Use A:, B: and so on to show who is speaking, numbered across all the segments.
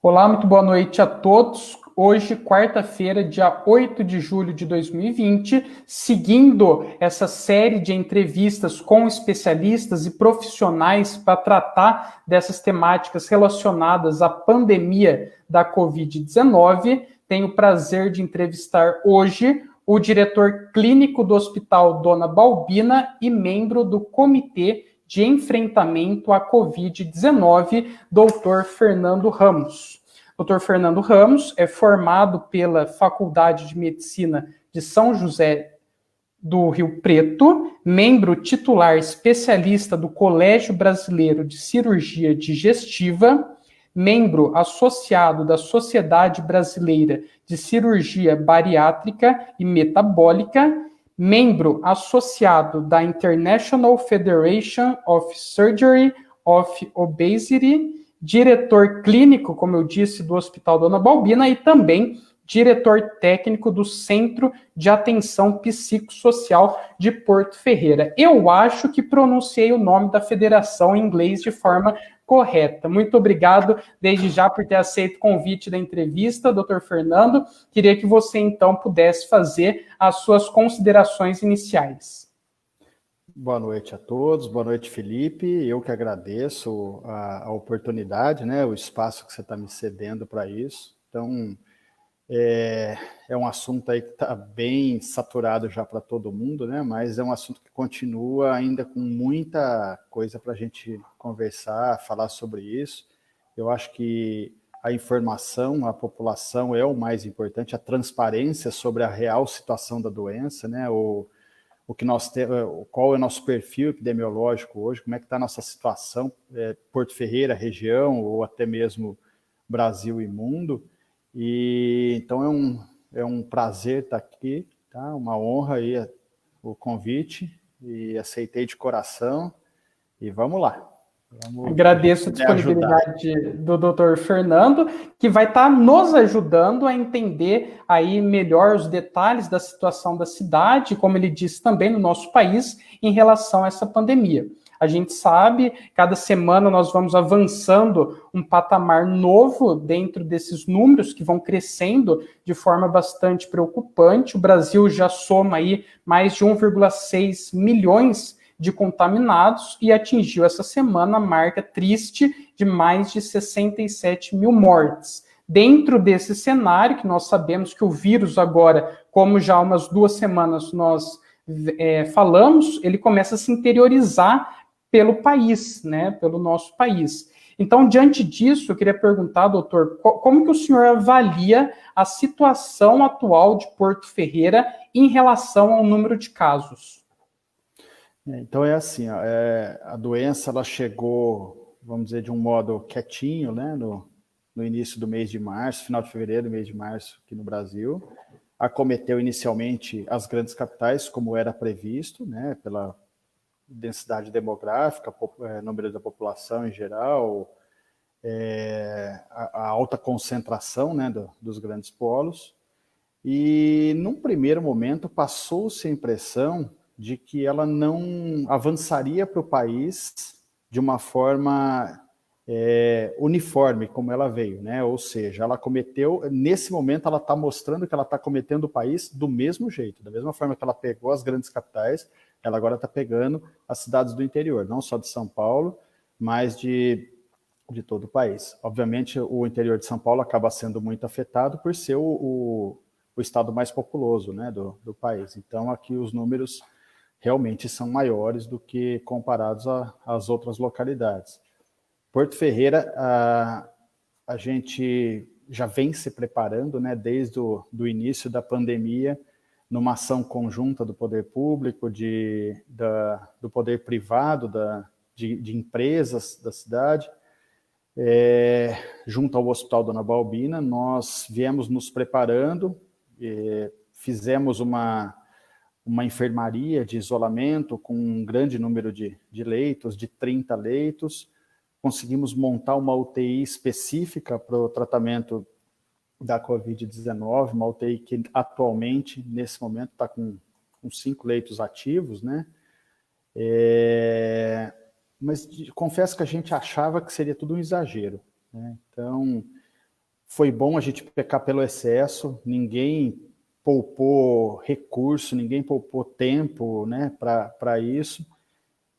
A: Olá, muito boa noite a todos. Hoje, quarta-feira, dia 8 de julho de 2020, seguindo essa série de entrevistas com especialistas e profissionais para tratar dessas temáticas relacionadas à pandemia da Covid-19, tenho o prazer de entrevistar hoje o diretor clínico do Hospital Dona Balbina e membro do Comitê de Enfrentamento à Covid-19, Dr. Fernando Ramos. Dr. Fernando Ramos é formado pela Faculdade de Medicina de São José do Rio Preto, membro titular especialista do Colégio Brasileiro de Cirurgia Digestiva, membro associado da Sociedade Brasileira de Cirurgia Bariátrica e Metabólica, membro associado da International Federation of Surgery of Obesity, diretor clínico, como eu disse, do Hospital Dona Balbina e também diretor técnico do Centro de Atenção Psicossocial de Porto Ferreira. Eu acho que pronunciei o nome da federação em inglês de forma correta. Muito obrigado desde já por ter aceito o convite da entrevista, Dr. Fernando. Queria que você, então, pudesse fazer as suas considerações iniciais.
B: Boa noite a todos, boa noite, Felipe. Eu que agradeço a oportunidade, né, o espaço que você está me cedendo para isso. Então, é um assunto aí que está bem saturado já para todo mundo, né, mas é um assunto que continua ainda com muita coisa para a gente conversar, falar sobre isso. Eu acho que a informação à população é o mais importante, a transparência sobre a real situação da doença, né, o que nós temos, qual é o nosso perfil epidemiológico hoje, como é que está a nossa situação, Porto Ferreira, região, ou até mesmo Brasil e mundo. E então é um prazer estar aqui, tá? Uma honra aí o convite, e aceitei de coração, e vamos lá.
A: Agradeço a disponibilidade do Dr. Fernando, que vai estar nos ajudando a entender aí melhor os detalhes da situação da cidade, como ele disse também no nosso país, em relação a essa pandemia. A gente sabe, cada semana nós vamos avançando um patamar novo dentro desses números que vão crescendo de forma bastante preocupante. O Brasil já soma aí mais de 1,6 milhões de contaminados e atingiu essa semana a marca triste de mais de 67 mil mortes. Dentro desse cenário, que nós sabemos que o vírus agora, como já há umas 2 semanas nós falamos, ele começa a se interiorizar pelo país, né, pelo nosso país. Então, diante disso, eu queria perguntar, doutor, como que o senhor avalia a situação atual de Porto Ferreira em relação ao número de casos?
B: Então é assim, ó, a doença ela chegou, vamos dizer, de um modo quietinho, né, no início do mês de março, final de fevereiro, mês de março aqui no Brasil. Acometeu inicialmente as grandes capitais, como era previsto, né, pela densidade demográfica, número da população em geral, a alta concentração, né, dos grandes polos. E num primeiro momento passou-se a impressão de que ela não avançaria para o país de uma forma uniforme, como ela veio, né? Ou seja, ela cometeu, nesse momento ela está mostrando que ela está cometendo o país do mesmo jeito, da mesma forma que ela pegou as grandes capitais, ela agora está pegando as cidades do interior, não só de São Paulo, mas de todo o país. Obviamente, o interior de São Paulo acaba sendo muito afetado por ser o estado mais populoso, né, do país. Então, aqui os números realmente são maiores do que comparados às outras localidades. Porto Ferreira, a gente já vem se preparando, né, desde o início da pandemia, numa ação conjunta do poder público, do poder privado, de empresas da cidade, junto ao Hospital Dona Balbina. Nós viemos nos preparando, fizemos uma enfermaria de isolamento com um grande número de leitos, de 30 leitos. Conseguimos montar uma UTI específica para o tratamento da Covid-19, uma UTI que atualmente, nesse momento, está com 5 leitos ativos, né? Mas confesso que a gente achava que seria tudo um exagero, né? Então, foi bom a gente pecar pelo excesso, ninguém poupou recurso, ninguém poupou tempo, né, para isso,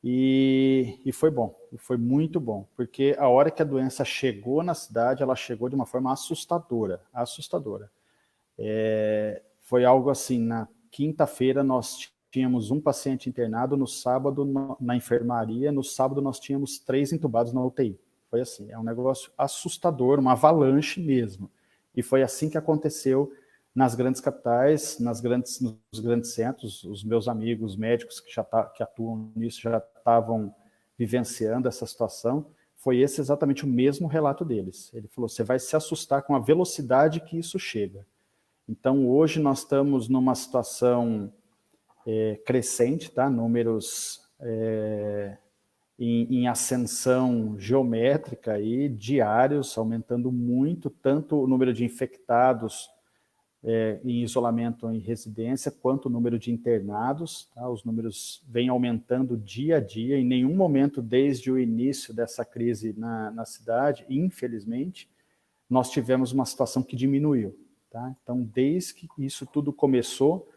B: e foi bom, foi muito bom, porque a hora que a doença chegou na cidade, ela chegou de uma forma assustadora, assustadora. Foi algo assim, na quinta-feira nós tínhamos um paciente internado, no sábado na enfermaria, no sábado nós tínhamos 3 entubados na UTI. Foi assim, é um negócio assustador, uma avalanche mesmo. E foi assim que aconteceu nas grandes capitais, nos grandes centros. Os meus amigos médicos que atuam nisso já estavam vivenciando essa situação. Foi esse exatamente o mesmo relato deles. Ele falou, você vai se assustar com a velocidade que isso chega. Então, hoje nós estamos numa situação crescente, tá? Números em ascensão geométrica aí, diários, aumentando muito, tanto o número de infectados em isolamento em residência, quanto o número de internados. Tá? Os números vêm aumentando dia a dia, em nenhum momento desde o início dessa crise na cidade, infelizmente, nós tivemos uma situação que diminuiu. Tá? Então, desde que isso tudo começou,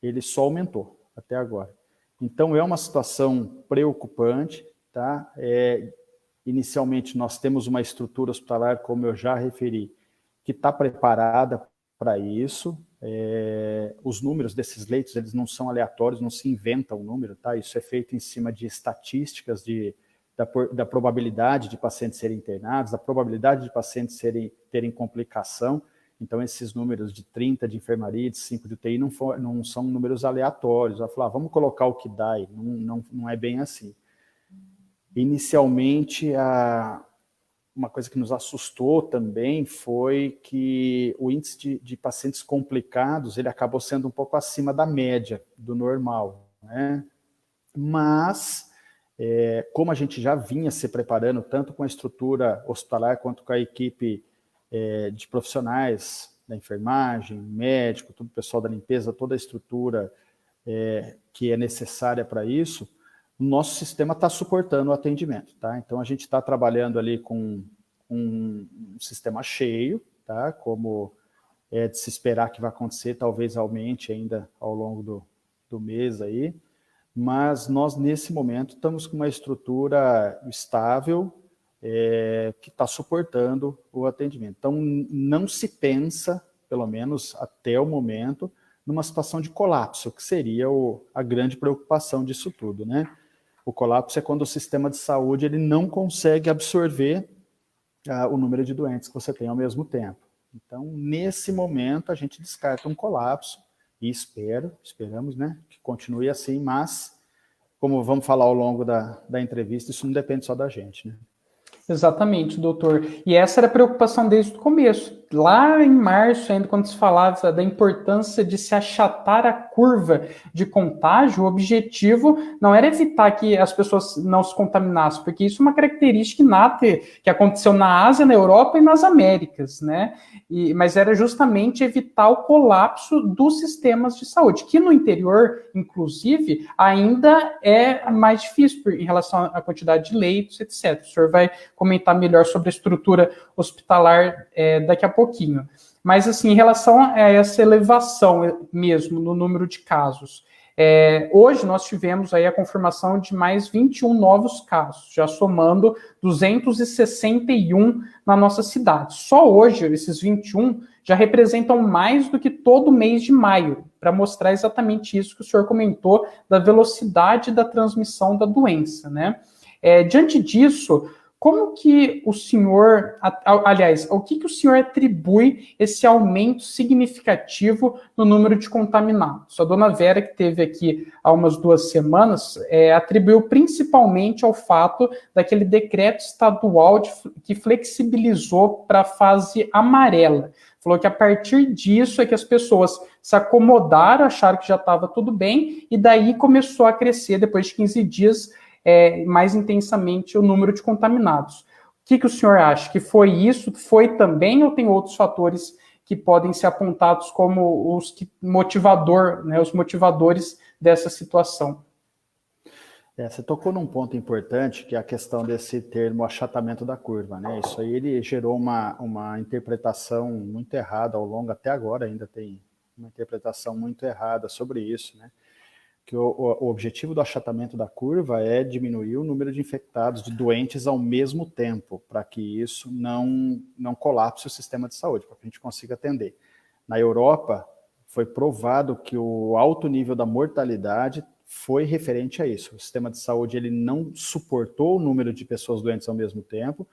B: ele só aumentou até agora. Então, é uma situação preocupante. Tá? Inicialmente, nós temos uma estrutura hospitalar, como eu já referi, que está preparada para isso. Os números desses leitos, eles não são aleatórios, não se inventa um número. Tá? Isso é feito em cima de estatísticas da probabilidade de pacientes serem internados, da probabilidade de pacientes terem complicação. Então, esses números de 30 de enfermaria, de 5 de UTI, não são números aleatórios. Vai falar, vamos colocar o que dá aí. Não é bem assim. Inicialmente, uma coisa que nos assustou também foi que o índice de pacientes complicados, ele acabou sendo um pouco acima da média, do normal, né? Mas, como a gente já vinha se preparando, tanto com a estrutura hospitalar, quanto com a equipe de profissionais da enfermagem, médico, todo o pessoal da limpeza, toda a estrutura que é necessária para isso, o nosso sistema está suportando o atendimento. Tá? Então, a gente está trabalhando ali com um sistema cheio, tá? Como é de se esperar que vai acontecer, talvez aumente ainda ao longo do mês aí, mas nós, nesse momento, estamos com uma estrutura estável, que está suportando o atendimento. Então, não se pensa, pelo menos até o momento, numa situação de colapso, que seria a grande preocupação disso tudo, né? O colapso é quando o sistema de saúde ele não consegue absorver o número de doentes que você tem ao mesmo tempo. Então, nesse momento, a gente descarta um colapso e esperamos, né, que continue assim, mas, como vamos falar ao longo da entrevista, isso não depende só da gente, né?
A: Exatamente, doutor. E essa era a preocupação desde o começo. Lá em março, ainda quando se falava da importância de se achatar a curva de contágio, o objetivo não era evitar que as pessoas não se contaminassem, porque isso é uma característica inata que aconteceu na Ásia, na Europa e nas Américas, né? Mas era justamente evitar o colapso dos sistemas de saúde, que no interior, inclusive, ainda é mais difícil em relação à quantidade de leitos, etc. O senhor vai comentar melhor sobre a estrutura hospitalar daqui a pouquinho. Mas, assim, em relação a essa elevação mesmo no número de casos, hoje nós tivemos aí a confirmação de mais 21 novos casos, já somando 261 na nossa cidade. Só hoje, esses 21 já representam mais do que todo mês de maio, para mostrar exatamente isso que o senhor comentou, da velocidade da transmissão da doença, né? Diante disso, como que o senhor, aliás, ao que o senhor atribui esse aumento significativo no número de contaminados? A dona Vera, que esteve aqui há umas 2 semanas, atribuiu principalmente ao fato daquele decreto estadual que flexibilizou para a fase amarela. Falou que a partir disso é que as pessoas se acomodaram, acharam que já estava tudo bem, e daí começou a crescer, depois de 15 dias, mais intensamente o número de contaminados. O que o senhor acha? Que foi isso? Foi também ou tem outros fatores que podem ser apontados como os motivadores dessa situação?
B: Você tocou num ponto importante, que é a questão desse termo achatamento da curva, né? Isso aí ele gerou uma interpretação muito errada ao longo, até agora ainda tem uma interpretação muito errada sobre isso, né? Que o objetivo do achatamento da curva é diminuir o número de infectados, de doentes ao mesmo tempo, para que isso não colapse o sistema de saúde, para que a gente consiga atender. Na Europa, foi provado que o alto nível da mortalidade foi referente a isso. O sistema de saúde ele não suportou o número de pessoas doentes ao mesmo tempo,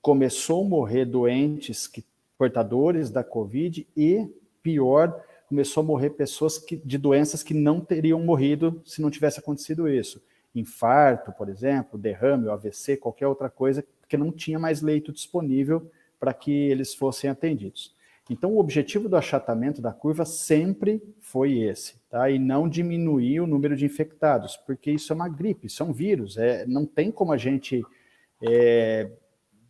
B: começou a morrer doentes portadores da Covid e, pior, começou a morrer pessoas de doenças que não teriam morrido se não tivesse acontecido isso. Infarto, por exemplo, derrame, o AVC, qualquer outra coisa, porque não tinha mais leito disponível para que eles fossem atendidos. Então, o objetivo do achatamento da curva sempre foi esse, tá? E não diminuir o número de infectados, porque isso é uma gripe, isso é um vírus, não tem como a gente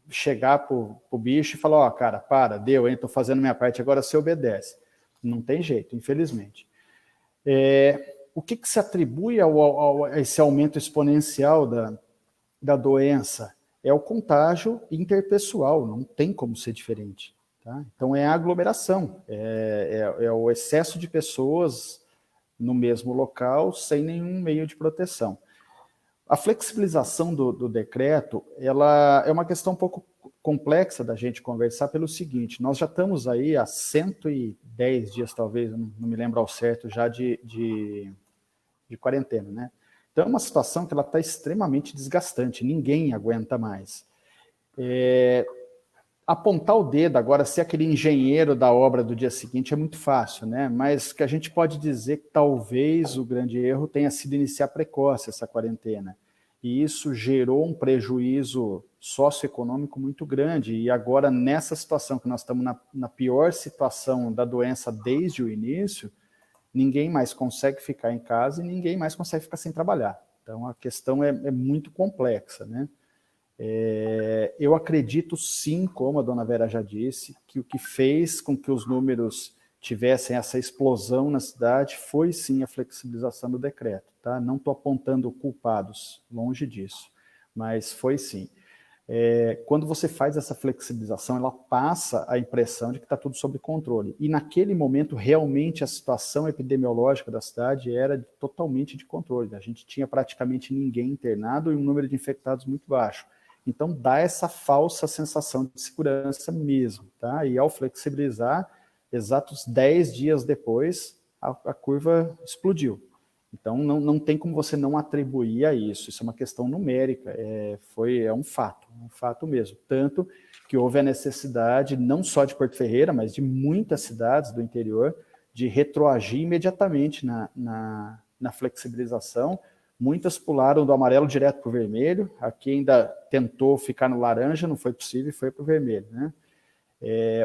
B: chegar para o bicho e falar, cara, deu, hein, estou fazendo minha parte, agora você obedece. Não tem jeito, infelizmente. O que se atribui a esse aumento exponencial da doença? É o contágio interpessoal, não tem como ser diferente. Tá? Então, é a aglomeração, é o excesso de pessoas no mesmo local, sem nenhum meio de proteção. A flexibilização do decreto, ela é uma questão um pouco complexa da gente conversar pelo seguinte, nós já estamos aí há 110 dias, talvez, não me lembro ao certo, já de quarentena, né? Então, é uma situação que ela está extremamente desgastante, ninguém aguenta mais. Apontar o dedo agora, ser aquele engenheiro da obra do dia seguinte é muito fácil, né? Mas que a gente pode dizer que talvez o grande erro tenha sido iniciar precoce essa quarentena. E isso gerou um prejuízo socioeconômico muito grande. E agora, nessa situação que nós estamos na pior situação da doença desde o início, ninguém mais consegue ficar em casa e ninguém mais consegue ficar sem trabalhar. Então, a questão é muito complexa, né? Eu acredito sim, como a dona Vera já disse, que o que fez com que os números tivessem essa explosão na cidade foi sim a flexibilização do decreto. Tá? Não estou apontando culpados, longe disso, mas foi sim. Quando você faz essa flexibilização, ela passa a impressão de que está tudo sob controle. E naquele momento, realmente, a situação epidemiológica da cidade era totalmente de controle. A gente tinha praticamente ninguém internado e um número de infectados muito baixo. Então, dá essa falsa sensação de segurança mesmo, tá? E ao flexibilizar, exatos 10 dias depois, a curva explodiu. Então, não tem como você não atribuir a isso. Isso é uma questão numérica, é um fato mesmo. Tanto que houve a necessidade, não só de Porto Ferreira, mas de muitas cidades do interior, de retroagir imediatamente na flexibilização. Muitas pularam do amarelo direto para o vermelho, aqui ainda tentou ficar no laranja, não foi possível e foi para o vermelho. Né?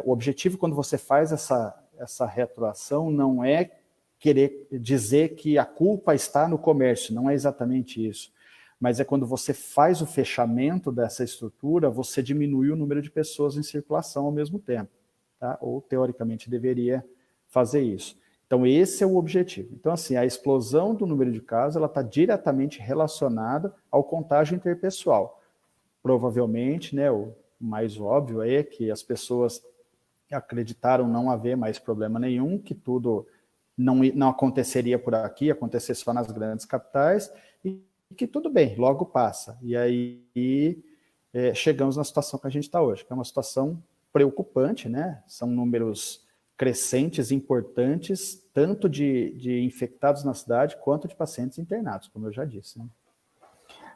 B: O objetivo, quando você faz essa retroação, não é querer dizer que a culpa está no comércio, não é exatamente isso. Mas é quando você faz o fechamento dessa estrutura, você diminui o número de pessoas em circulação ao mesmo tempo. Tá? Ou, teoricamente, deveria fazer isso. Então, esse é o objetivo. Então, assim, a explosão do número de casos está diretamente relacionada ao contágio interpessoal. Provavelmente, né, o mais óbvio é que as pessoas acreditaram não haver mais problema nenhum, que tudo não aconteceria por aqui, aconteceria só nas grandes capitais, e que tudo bem, logo passa. E aí chegamos na situação que a gente está hoje, que é uma situação preocupante, né? São números crescentes, importantes, tanto de infectados na cidade, quanto de pacientes internados, como eu já disse. Né?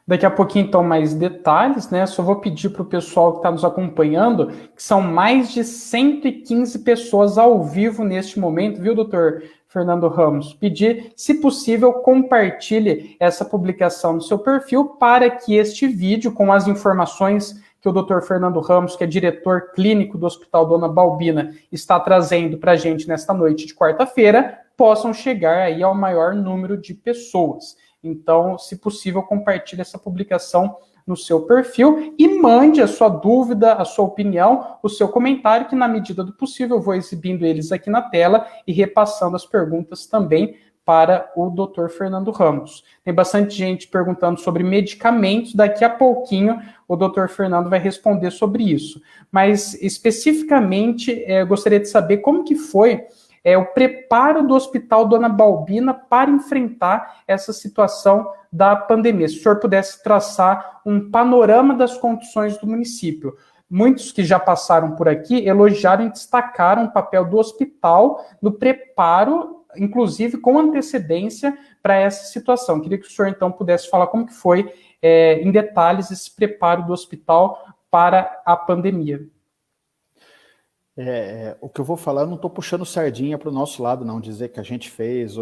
A: Daqui a pouquinho, então, mais detalhes, né? Só vou pedir para o pessoal que está nos acompanhando, que são mais de 115 pessoas ao vivo neste momento, viu, doutor Fernando Ramos? Pedir, se possível, compartilhe essa publicação no seu perfil para que este vídeo, com as informações que o doutor Fernando Ramos, que é diretor clínico do Hospital Dona Balbina, está trazendo para a gente nesta noite de quarta-feira, possam chegar aí ao maior número de pessoas. Então, se possível, compartilhe essa publicação no seu perfil e mande a sua dúvida, a sua opinião, o seu comentário, que na medida do possível eu vou exibindo eles aqui na tela e repassando as perguntas também para o Dr. Fernando Ramos. Tem bastante gente perguntando sobre medicamentos, daqui a pouquinho o Dr. Fernando vai responder sobre isso. Mas, especificamente, eu gostaria de saber como que foi o preparo do Hospital Dona Balbina para enfrentar essa situação da pandemia. Se o senhor pudesse traçar um panorama das condições do município. Muitos que já passaram por aqui elogiaram e destacaram o papel do hospital no preparo, inclusive com antecedência, para essa situação. Queria que o senhor, então, pudesse falar como que foi, em detalhes, esse preparo do hospital para a pandemia.
B: O que eu vou falar, eu não estou puxando sardinha para o nosso lado, não, dizer que a gente fez,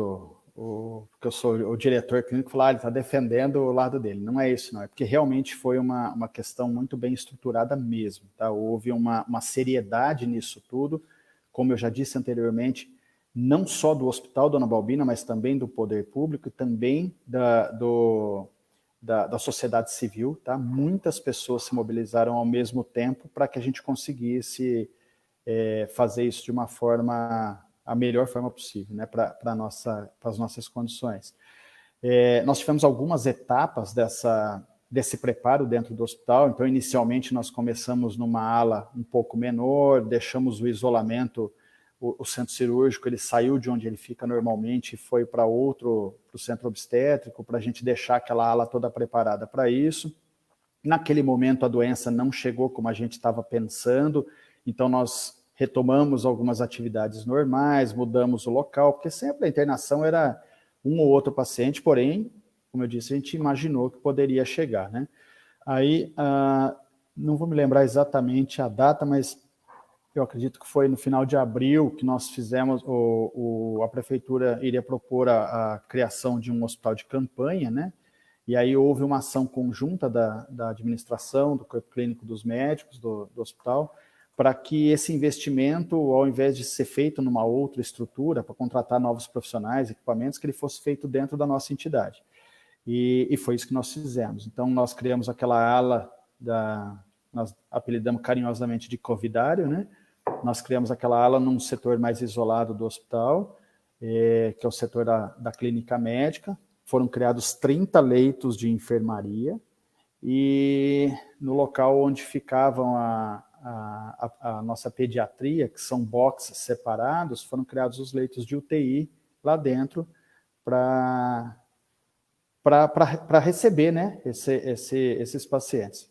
B: porque eu sou o diretor clínico, falar, ele está defendendo o lado dele. Não é isso, não. É porque realmente foi uma questão muito bem estruturada mesmo. Tá? Houve uma seriedade nisso tudo, como eu já disse anteriormente, não só do Hospital Dona Balbina, mas também do poder público e também da sociedade civil. Tá? Muitas pessoas se mobilizaram ao mesmo tempo para que a gente conseguisse fazer isso de uma forma, a melhor forma possível, né, para as nossas condições. Nós tivemos algumas etapas desse preparo dentro do hospital. Então, inicialmente, nós começamos numa ala um pouco menor, deixamos o isolamento, o centro cirúrgico, ele saiu de onde ele fica normalmente e foi para o centro obstétrico, para a gente deixar aquela ala toda preparada para isso. Naquele momento, a doença não chegou como a gente estava pensando, então nós retomamos algumas atividades normais, mudamos o local, porque sempre a internação era um ou outro paciente, porém, como eu disse, a gente imaginou que poderia chegar, né? Aí, não vou me lembrar exatamente a data, mas eu acredito que foi no final de abril que nós fizemos, a prefeitura iria propor a criação de um hospital de campanha, né? E aí houve uma ação conjunta da administração, do corpo clínico, dos médicos do hospital, para que esse investimento, ao invés de ser feito numa outra estrutura, para contratar novos profissionais, equipamentos, que ele fosse feito dentro da nossa entidade. E foi isso que nós fizemos. Então, nós criamos aquela ala, nós apelidamos carinhosamente de covidário, né? Nós criamos aquela ala num setor mais isolado do hospital, que é o setor da clínica médica. Foram criados 30 leitos de enfermaria, e no local onde ficavam a nossa pediatria, que são boxes separados, foram criados os leitos de UTI lá dentro para receber, né, esses pacientes.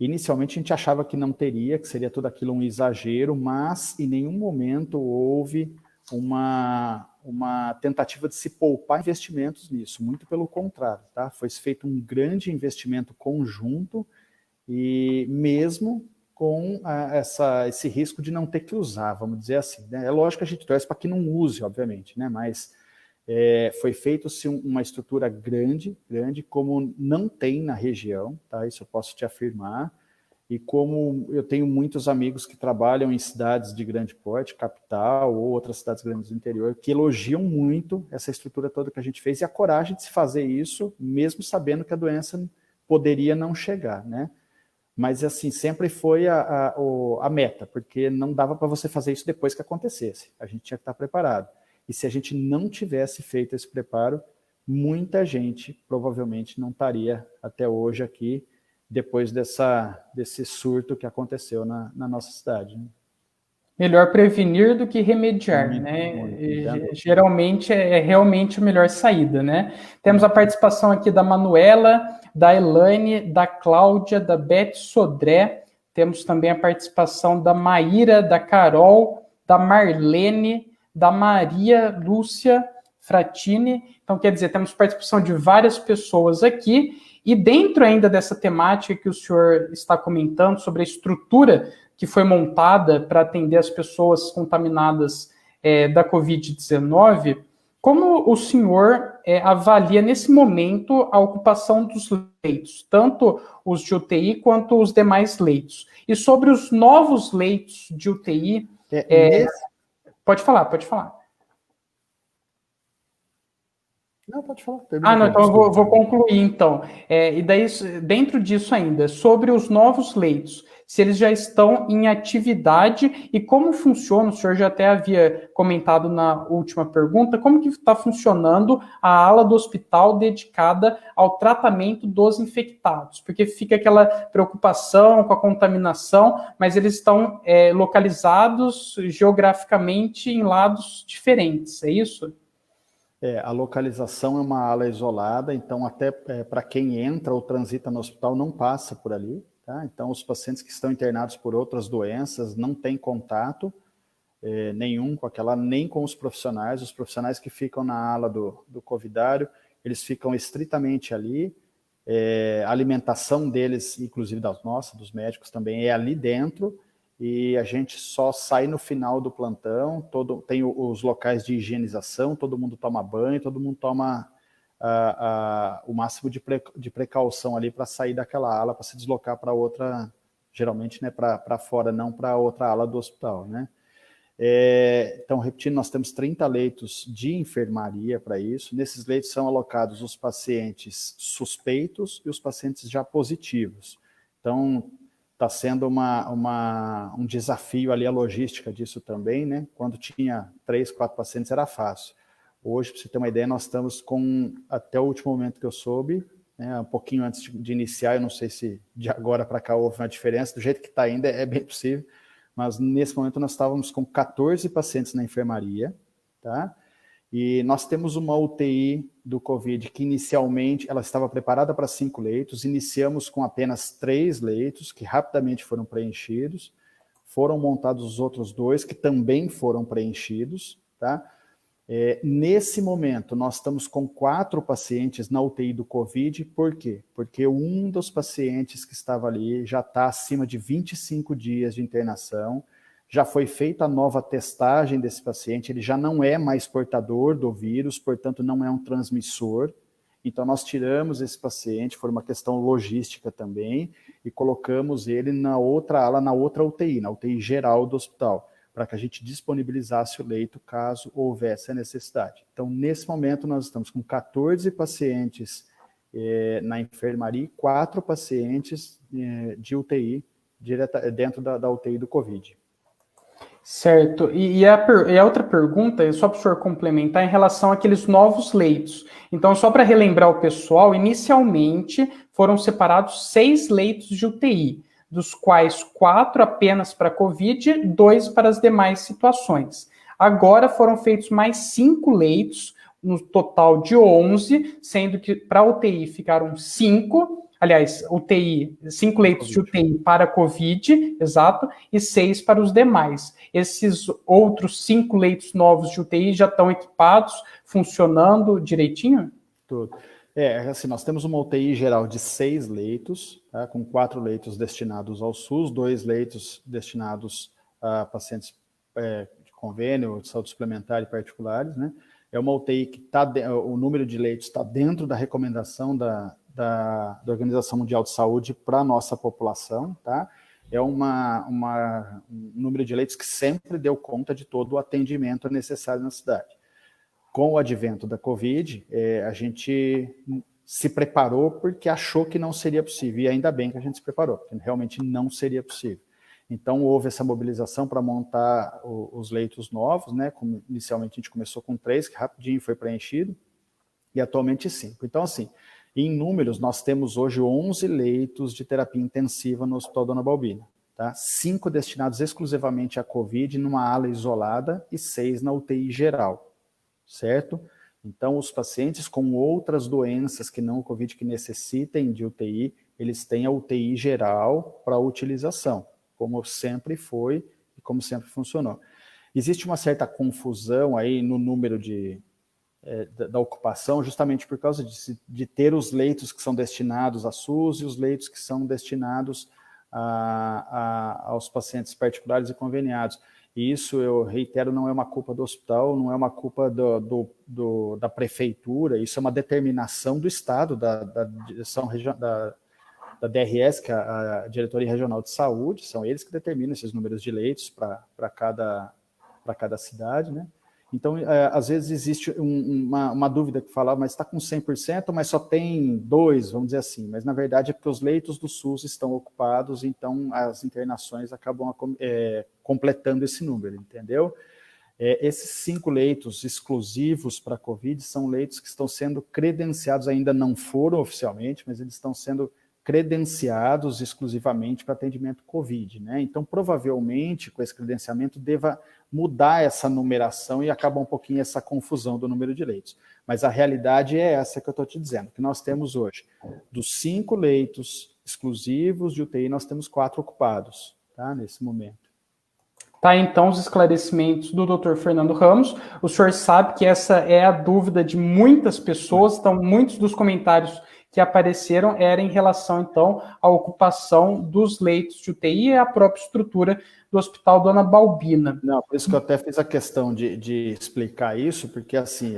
B: Inicialmente a gente achava que não teria, que seria tudo aquilo um exagero, mas em nenhum momento houve uma tentativa de se poupar investimentos nisso, muito pelo contrário, tá? Foi feito um grande investimento conjunto, e mesmo com esse risco de não ter que usar, vamos dizer assim, né? É lógico que a gente torce para que não use, obviamente, né? Mas foi feito-se uma estrutura grande, como não tem na região, tá? Isso eu posso te afirmar. E como eu tenho muitos amigos que trabalham em cidades de grande porte, capital ou outras cidades grandes do interior, que elogiam muito essa estrutura toda que a gente fez e a coragem de se fazer isso, mesmo sabendo que a doença poderia não chegar, né? Mas, assim, sempre foi a meta, porque não dava para você fazer isso depois que acontecesse. A gente tinha que estar preparado. E se a gente não tivesse feito esse preparo, muita gente provavelmente não estaria até hoje aqui, depois desse surto que aconteceu na nossa cidade. Né?
A: Melhor prevenir do que remediar, né? Geralmente é realmente a melhor saída, né? Temos a participação aqui da Manuela, da Elaine, da Cláudia, da Beth Sodré. Temos também a participação da Maíra, da Carol, da Marlene, da Maria Lúcia Fratini. Então, quer dizer, temos participação de várias pessoas aqui. E dentro ainda dessa temática que o senhor está comentando sobre a estrutura que foi montada para atender as pessoas contaminadas da Covid-19, como o senhor avalia nesse momento a ocupação dos leitos, tanto os de UTI quanto os demais leitos? E sobre os novos leitos de UTI... Pode falar.
B: Não, pode falar.
A: Não, então eu
B: Desculpa.
A: vou concluir, então. E daí, dentro disso ainda, sobre os novos leitos, se eles já estão em atividade e como funciona, o senhor já até havia comentado na última pergunta, como que está funcionando a ala do hospital dedicada ao tratamento dos infectados? Porque fica aquela preocupação com a contaminação, mas eles estão localizados geograficamente em lados diferentes, é isso?
B: A localização é uma ala isolada, então até para quem entra ou transita no hospital não passa por ali, tá? Então os pacientes que estão internados por outras doenças não têm contato nenhum com aquela, nem com os profissionais que ficam na ala do covidário, eles ficam estritamente ali, a alimentação deles, inclusive das nossas, dos médicos também, é ali dentro, e a gente só sai no final do plantão, tem os locais de higienização, todo mundo toma banho, todo mundo toma o máximo de precaução ali para sair daquela ala, para se deslocar para outra, geralmente, né, para fora, não para outra ala do hospital, né? Então, repetindo, nós temos 30 leitos de enfermaria para isso. Nesses leitos são alocados os pacientes suspeitos e os pacientes já positivos. Então, está sendo um desafio ali a logística disso também, né? Quando tinha 3, 4 pacientes era fácil. Hoje, para você ter uma ideia, nós estamos com, até o último momento que eu soube, né, um pouquinho antes de iniciar, eu não sei se de agora para cá houve uma diferença, do jeito que está ainda é bem possível, mas nesse momento nós estávamos com 14 pacientes na enfermaria, tá? E nós temos uma UTI do Covid que inicialmente ela estava preparada para 5 leitos, iniciamos com apenas 3 leitos, que rapidamente foram preenchidos, foram montados os outros 2, que também foram preenchidos, tá? Nesse momento, nós estamos com 4 pacientes na UTI do Covid, por quê? Porque um dos pacientes que estava ali já está acima de 25 dias de internação, já foi feita a nova testagem desse paciente, ele já não é mais portador do vírus, portanto não é um transmissor, então nós tiramos esse paciente, foi uma questão logística também, e colocamos ele na outra ala, na outra UTI, na UTI geral do hospital, para que a gente disponibilizasse o leito caso houvesse a necessidade. Então, nesse momento, nós estamos com 14 pacientes na enfermaria e 4 pacientes de UTI, dentro da UTI do Covid.
A: Certo. E a outra pergunta, só para o senhor complementar, em relação àqueles novos leitos. Então, só para relembrar o pessoal, inicialmente foram separados 6 leitos de UTI, dos quais 4 apenas para Covid, 2 para as demais situações. Agora foram feitos mais 5 leitos, no total de 11, sendo que para UTI ficaram 5, aliás, 5 leitos de UTI para Covid, exato, e 6 para os demais. Esses outros 5 leitos novos de UTI já estão equipados, funcionando direitinho?
B: Tudo. Assim, nós temos uma UTI geral de 6 leitos, tá, com 4 leitos destinados ao SUS, 2 leitos destinados a pacientes de convênio, de saúde suplementar e particulares, né? É uma UTI que o número de leitos está dentro da recomendação da Organização Mundial de Saúde para a nossa população, tá? É um número de leitos que sempre deu conta de todo o atendimento necessário na cidade. Com o advento da Covid, a gente se preparou porque achou que não seria possível, e ainda bem que a gente se preparou, porque realmente não seria possível. Então, houve essa mobilização para montar os leitos novos, né? Como inicialmente a gente começou com 3, que rapidinho foi preenchido, e atualmente 5. Então, assim, em números, nós temos hoje 11 leitos de terapia intensiva no Hospital Dona Balbina, tá? 5 destinados exclusivamente à Covid, numa ala isolada, e 6 na UTI geral, certo? Então, os pacientes com outras doenças que não o Covid, que necessitem de UTI, eles têm a UTI geral para utilização, como sempre foi e como sempre funcionou. Existe uma certa confusão aí no número da ocupação, justamente por causa de ter os leitos que são destinados à SUS e os leitos que são destinados aos pacientes particulares e conveniados. E isso, eu reitero, não é uma culpa do hospital, não é uma culpa da prefeitura, isso é uma determinação do Estado, da DRS, que é a Diretoria Regional de Saúde, são eles que determinam esses números de leitos para cada cidade, né? Então, às vezes existe uma dúvida que fala, mas está com 100%, mas só tem 2, vamos dizer assim. Mas, na verdade, é porque os leitos do SUS estão ocupados, então as internações acabam completando esse número, entendeu? Esses 5 leitos exclusivos para a Covid são leitos que estão sendo credenciados, ainda não foram oficialmente, mas eles estão sendo credenciados exclusivamente para atendimento Covid, né? Então, provavelmente, com esse credenciamento, deva mudar essa numeração e acabar um pouquinho essa confusão do número de leitos. Mas a realidade é essa que eu estou te dizendo, que nós temos hoje. Dos 5 leitos exclusivos de UTI, nós temos 4 ocupados, tá? Nesse momento.
A: Tá, então, os esclarecimentos do Dr. Fernando Ramos. O senhor sabe que essa é a dúvida de muitas pessoas, então, muitos dos comentários que apareceram eram em relação, então, à ocupação dos leitos de UTI e à própria estrutura do Hospital Dona Balbina.
B: Não, por isso que eu até fiz a questão de explicar isso, porque, assim,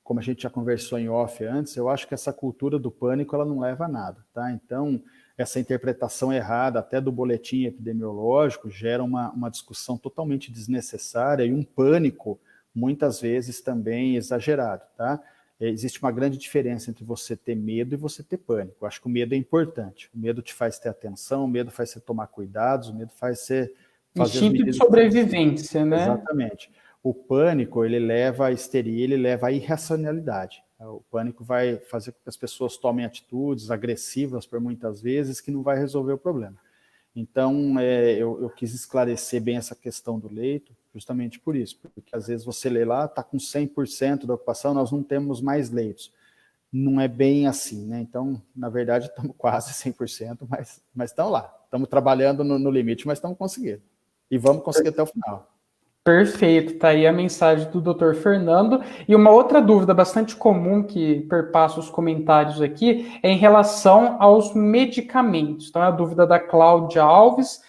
B: como a gente já conversou em off antes, eu acho que essa cultura do pânico, ela não leva a nada, tá? Então, essa interpretação errada até do boletim epidemiológico gera uma discussão totalmente desnecessária e um pânico, muitas vezes, também exagerado, tá? Existe uma grande diferença entre você ter medo e você ter pânico. Eu acho que o medo é importante. O medo te faz ter atenção, o medo faz você tomar cuidados, o medo faz você fazer
A: instinto de sobrevivência, né?
B: Exatamente. O pânico, ele leva à histeria, ele leva à irracionalidade. O pânico vai fazer com que as pessoas tomem atitudes agressivas por muitas vezes que não vai resolver o problema. Então, eu quis esclarecer bem essa questão do leito, justamente por isso, porque às vezes você lê lá, está com 100% da ocupação, nós não temos mais leitos. Não é bem assim, né? Então, na verdade, estamos quase 100%, mas estamos lá. Estamos trabalhando no limite, mas estamos conseguindo. E vamos conseguir até o final.
A: Perfeito, tá aí a mensagem do Dr. Fernando. E uma outra dúvida bastante comum que perpassa os comentários aqui é em relação aos medicamentos. Então, é a dúvida da Cláudia Alves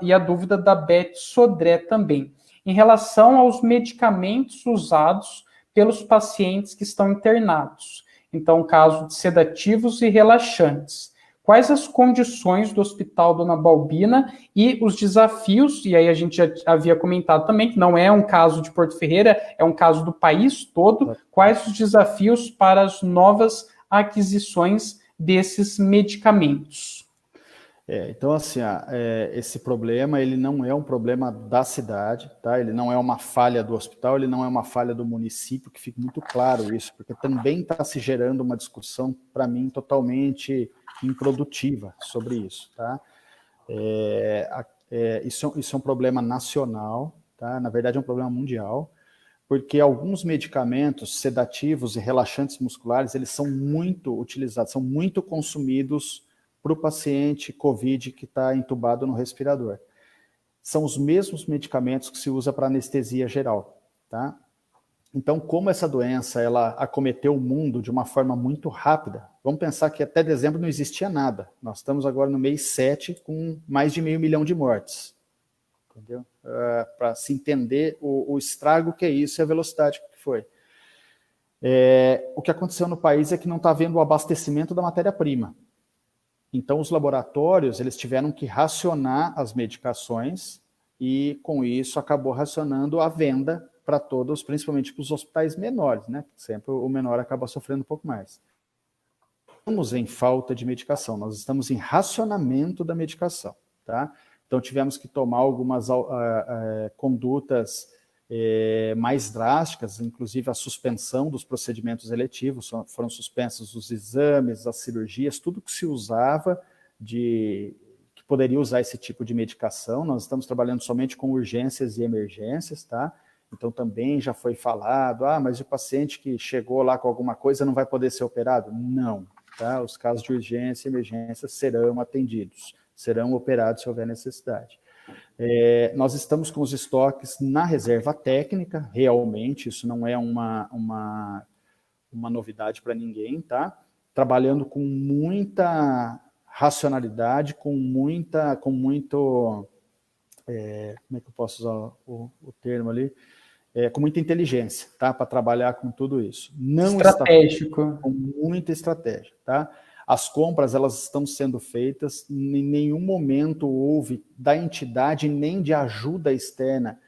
A: e a dúvida da Beth Sodré também. Em relação aos medicamentos usados pelos pacientes que estão internados. Então, caso de sedativos e relaxantes. Quais as condições do Hospital Dona Balbina e os desafios, e aí a gente já havia comentado também, que não é um caso de Porto Ferreira, é um caso do país todo, quais os desafios para as novas aquisições desses medicamentos?
B: Então, assim, esse problema, ele não é um problema da cidade, tá? Ele não é uma falha do hospital, ele não é uma falha do município, que fique muito claro isso, porque também está se gerando uma discussão, para mim, totalmente improdutiva sobre isso, tá? Isso é um problema nacional, tá? Na verdade, é um problema mundial, porque alguns medicamentos sedativos e relaxantes musculares, eles são muito utilizados, são muito consumidos para o paciente COVID que está entubado no respirador. São os mesmos medicamentos que se usa para anestesia geral, tá? Então, como essa doença ela acometeu o mundo de uma forma muito rápida, vamos pensar que até dezembro não existia nada. Nós estamos agora no mês 7 com mais de 500 mil de mortes. Entendeu? Para se entender o estrago que é isso e a velocidade que foi. O que aconteceu no país é que não está havendo o abastecimento da matéria-prima. Então, os laboratórios eles tiveram que racionar as medicações e, com isso, acabou racionando a venda para todos, principalmente para os hospitais menores, né? Sempre o menor acaba sofrendo um pouco mais. Estamos em falta de medicação, nós estamos em racionamento da medicação, tá? Então, tivemos que tomar algumas condutas mais drásticas, inclusive a suspensão dos procedimentos eletivos, foram suspensos os exames, as cirurgias, tudo que se usava que poderia usar esse tipo de medicação. Nós estamos trabalhando somente com urgências e emergências, tá? Então também já foi falado, mas o paciente que chegou lá com alguma coisa não vai poder ser operado? Não, tá? Os casos de urgência e emergência serão atendidos, serão operados se houver necessidade. Nós estamos com os estoques na reserva técnica, realmente, isso não é uma novidade para ninguém, tá? Trabalhando com muita racionalidade, com muito, como é que eu posso usar o termo ali? Com muita inteligência, tá? Para trabalhar com tudo isso. Não
A: estratégico.
B: Com muita estratégia, tá? As compras, elas estão sendo feitas, em nenhum momento houve da entidade nem de ajuda externa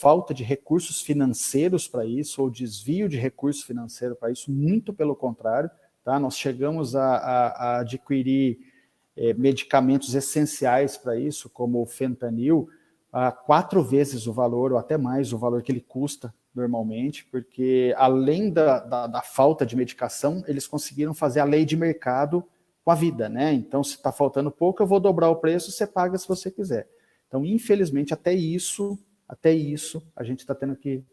B: falta de recursos financeiros para isso, ou desvio de recurso financeiro para isso, muito pelo contrário, tá? Nós chegamos a adquirir medicamentos essenciais para isso, como o fentanil, a 4 vezes o valor, ou até mais o valor que ele custa normalmente, porque além da falta de medicação, eles conseguiram fazer a lei de mercado com a vida, né? Então, se está faltando pouco, eu vou dobrar o preço, você paga se você quiser. Então, infelizmente, até isso a gente está tendo que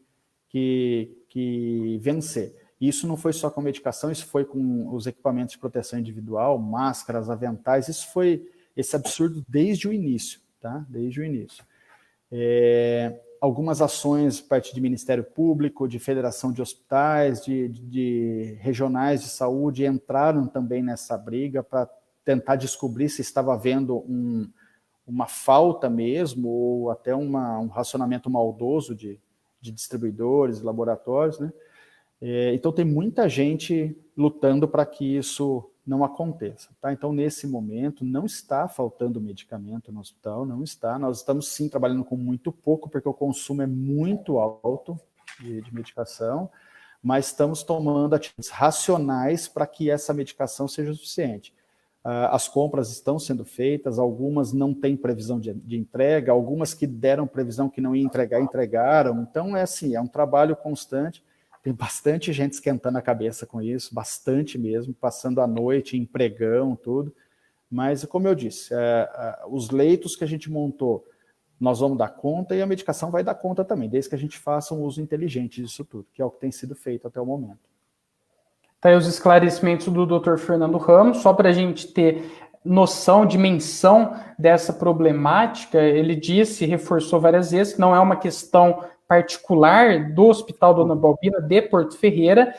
B: vencer. Isso não foi só com medicação, isso foi com os equipamentos de proteção individual, máscaras, aventais, isso foi esse absurdo desde o início, tá? Desde o início. Algumas ações a partir de Ministério Público, de Federação de Hospitais, de regionais de saúde, entraram também nessa briga para tentar descobrir se estava havendo uma falta mesmo, ou até um racionamento maldoso de distribuidores, laboratórios, né? Então tem muita gente lutando para que isso não aconteça, tá? Então nesse momento não está faltando medicamento no hospital, não está. Nós estamos sim trabalhando com muito pouco, porque o consumo é muito alto de medicação, mas estamos tomando atitudes racionais para que essa medicação seja suficiente. As compras estão sendo feitas, algumas não têm previsão de entrega, algumas que deram previsão que não ia entregar, entregaram. Então, é um trabalho constante. Tem bastante gente esquentando a cabeça com isso, bastante mesmo, passando a noite em pregão, tudo. Mas, como eu disse, os leitos que a gente montou, nós vamos dar conta e a medicação vai dar conta também, desde que a gente faça um uso inteligente disso tudo, que é o que tem sido feito até o momento.
A: Tá aí os esclarecimentos do Dr. Fernando Ramos, só para a gente ter noção, dimensão dessa problemática. Ele disse, reforçou várias vezes, que não é uma questão particular do Hospital Dona Balbina de Porto Ferreira,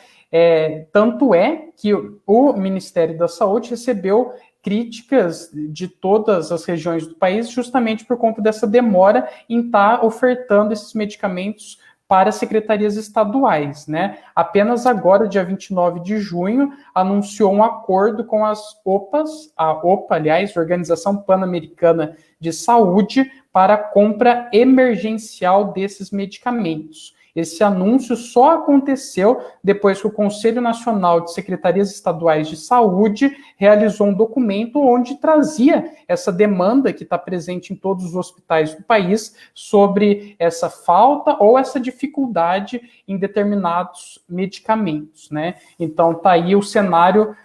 A: tanto é que o Ministério da Saúde recebeu críticas de todas as regiões do país justamente por conta dessa demora em estar ofertando esses medicamentos para secretarias estaduais, né? Apenas agora, dia 29 de junho, anunciou um acordo com as OPAs, a OPA, aliás, Organização Pan-Americana de Saúde, para a compra emergencial desses medicamentos. Esse anúncio só aconteceu depois que o Conselho Nacional de Secretarias Estaduais de Saúde realizou um documento onde trazia essa demanda que está presente em todos os hospitais do país sobre essa falta ou essa dificuldade em determinados medicamentos, né? Então, está aí o cenário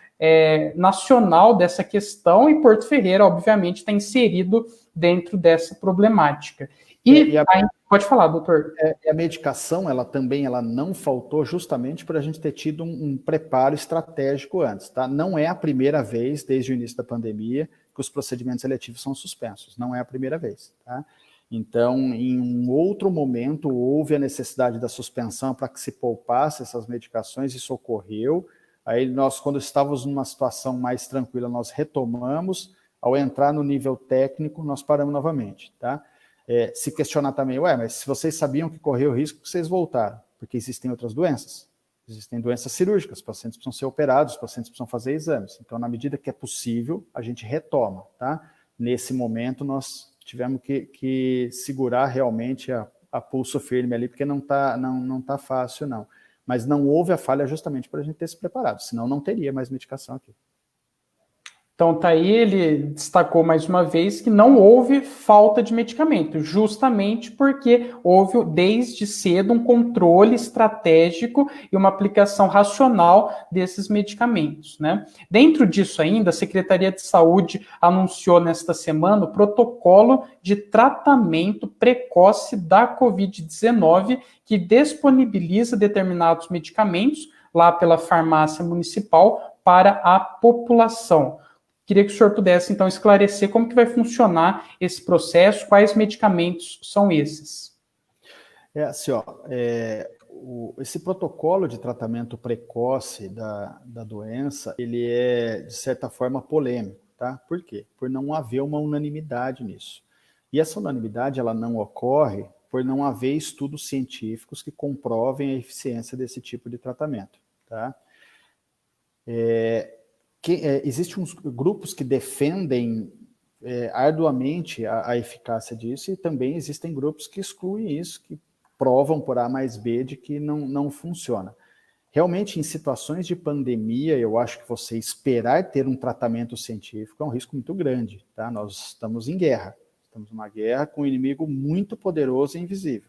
A: nacional dessa questão e Porto Ferreira, obviamente, está inserido dentro dessa problemática. Pode falar, doutor.
B: A medicação, ela não faltou justamente por a gente ter tido um preparo estratégico antes, tá? Não é a primeira vez, desde o início da pandemia, que os procedimentos eletivos são suspensos. Não é a primeira vez, tá? Então, em um outro momento, houve a necessidade da suspensão para que se poupasse essas medicações, isso ocorreu. Aí nós, quando estávamos numa situação mais tranquila, nós retomamos. Ao entrar no nível técnico, nós paramos novamente, tá? Se questionar também, mas se vocês sabiam que correu o risco, vocês voltaram, porque existem outras doenças. Existem doenças cirúrgicas, os pacientes precisam ser operados, os pacientes precisam fazer exames. Então, na medida que é possível, a gente retoma, tá? Nesse momento, nós tivemos que segurar realmente a pulso firme ali, porque não tá fácil, não. Mas não houve a falha justamente para a gente ter se preparado, senão não teria mais medicação aqui.
A: Então, tá aí, ele destacou mais uma vez que não houve falta de medicamento, justamente porque houve desde cedo um controle estratégico e uma aplicação racional desses medicamentos, né? Dentro disso ainda, a Secretaria de Saúde anunciou nesta semana o protocolo de tratamento precoce da Covid-19, que disponibiliza determinados medicamentos lá pela farmácia municipal para a população. Queria que o senhor pudesse, então, esclarecer como que vai funcionar esse processo, quais medicamentos são esses.
B: Esse protocolo de tratamento precoce da doença, ele é, de certa forma, polêmico, tá? Por quê? Por não haver uma unanimidade nisso. E essa unanimidade, ela não ocorre por não haver estudos científicos que comprovem a eficiência desse tipo de tratamento, tá? Existem uns grupos que defendem arduamente a eficácia disso, e também existem grupos que excluem isso, que provam por A mais B de que não funciona. Realmente, em situações de pandemia, eu acho que você esperar ter um tratamento científico é um risco muito grande, tá? Nós estamos em guerra, estamos numa guerra com um inimigo muito poderoso e invisível.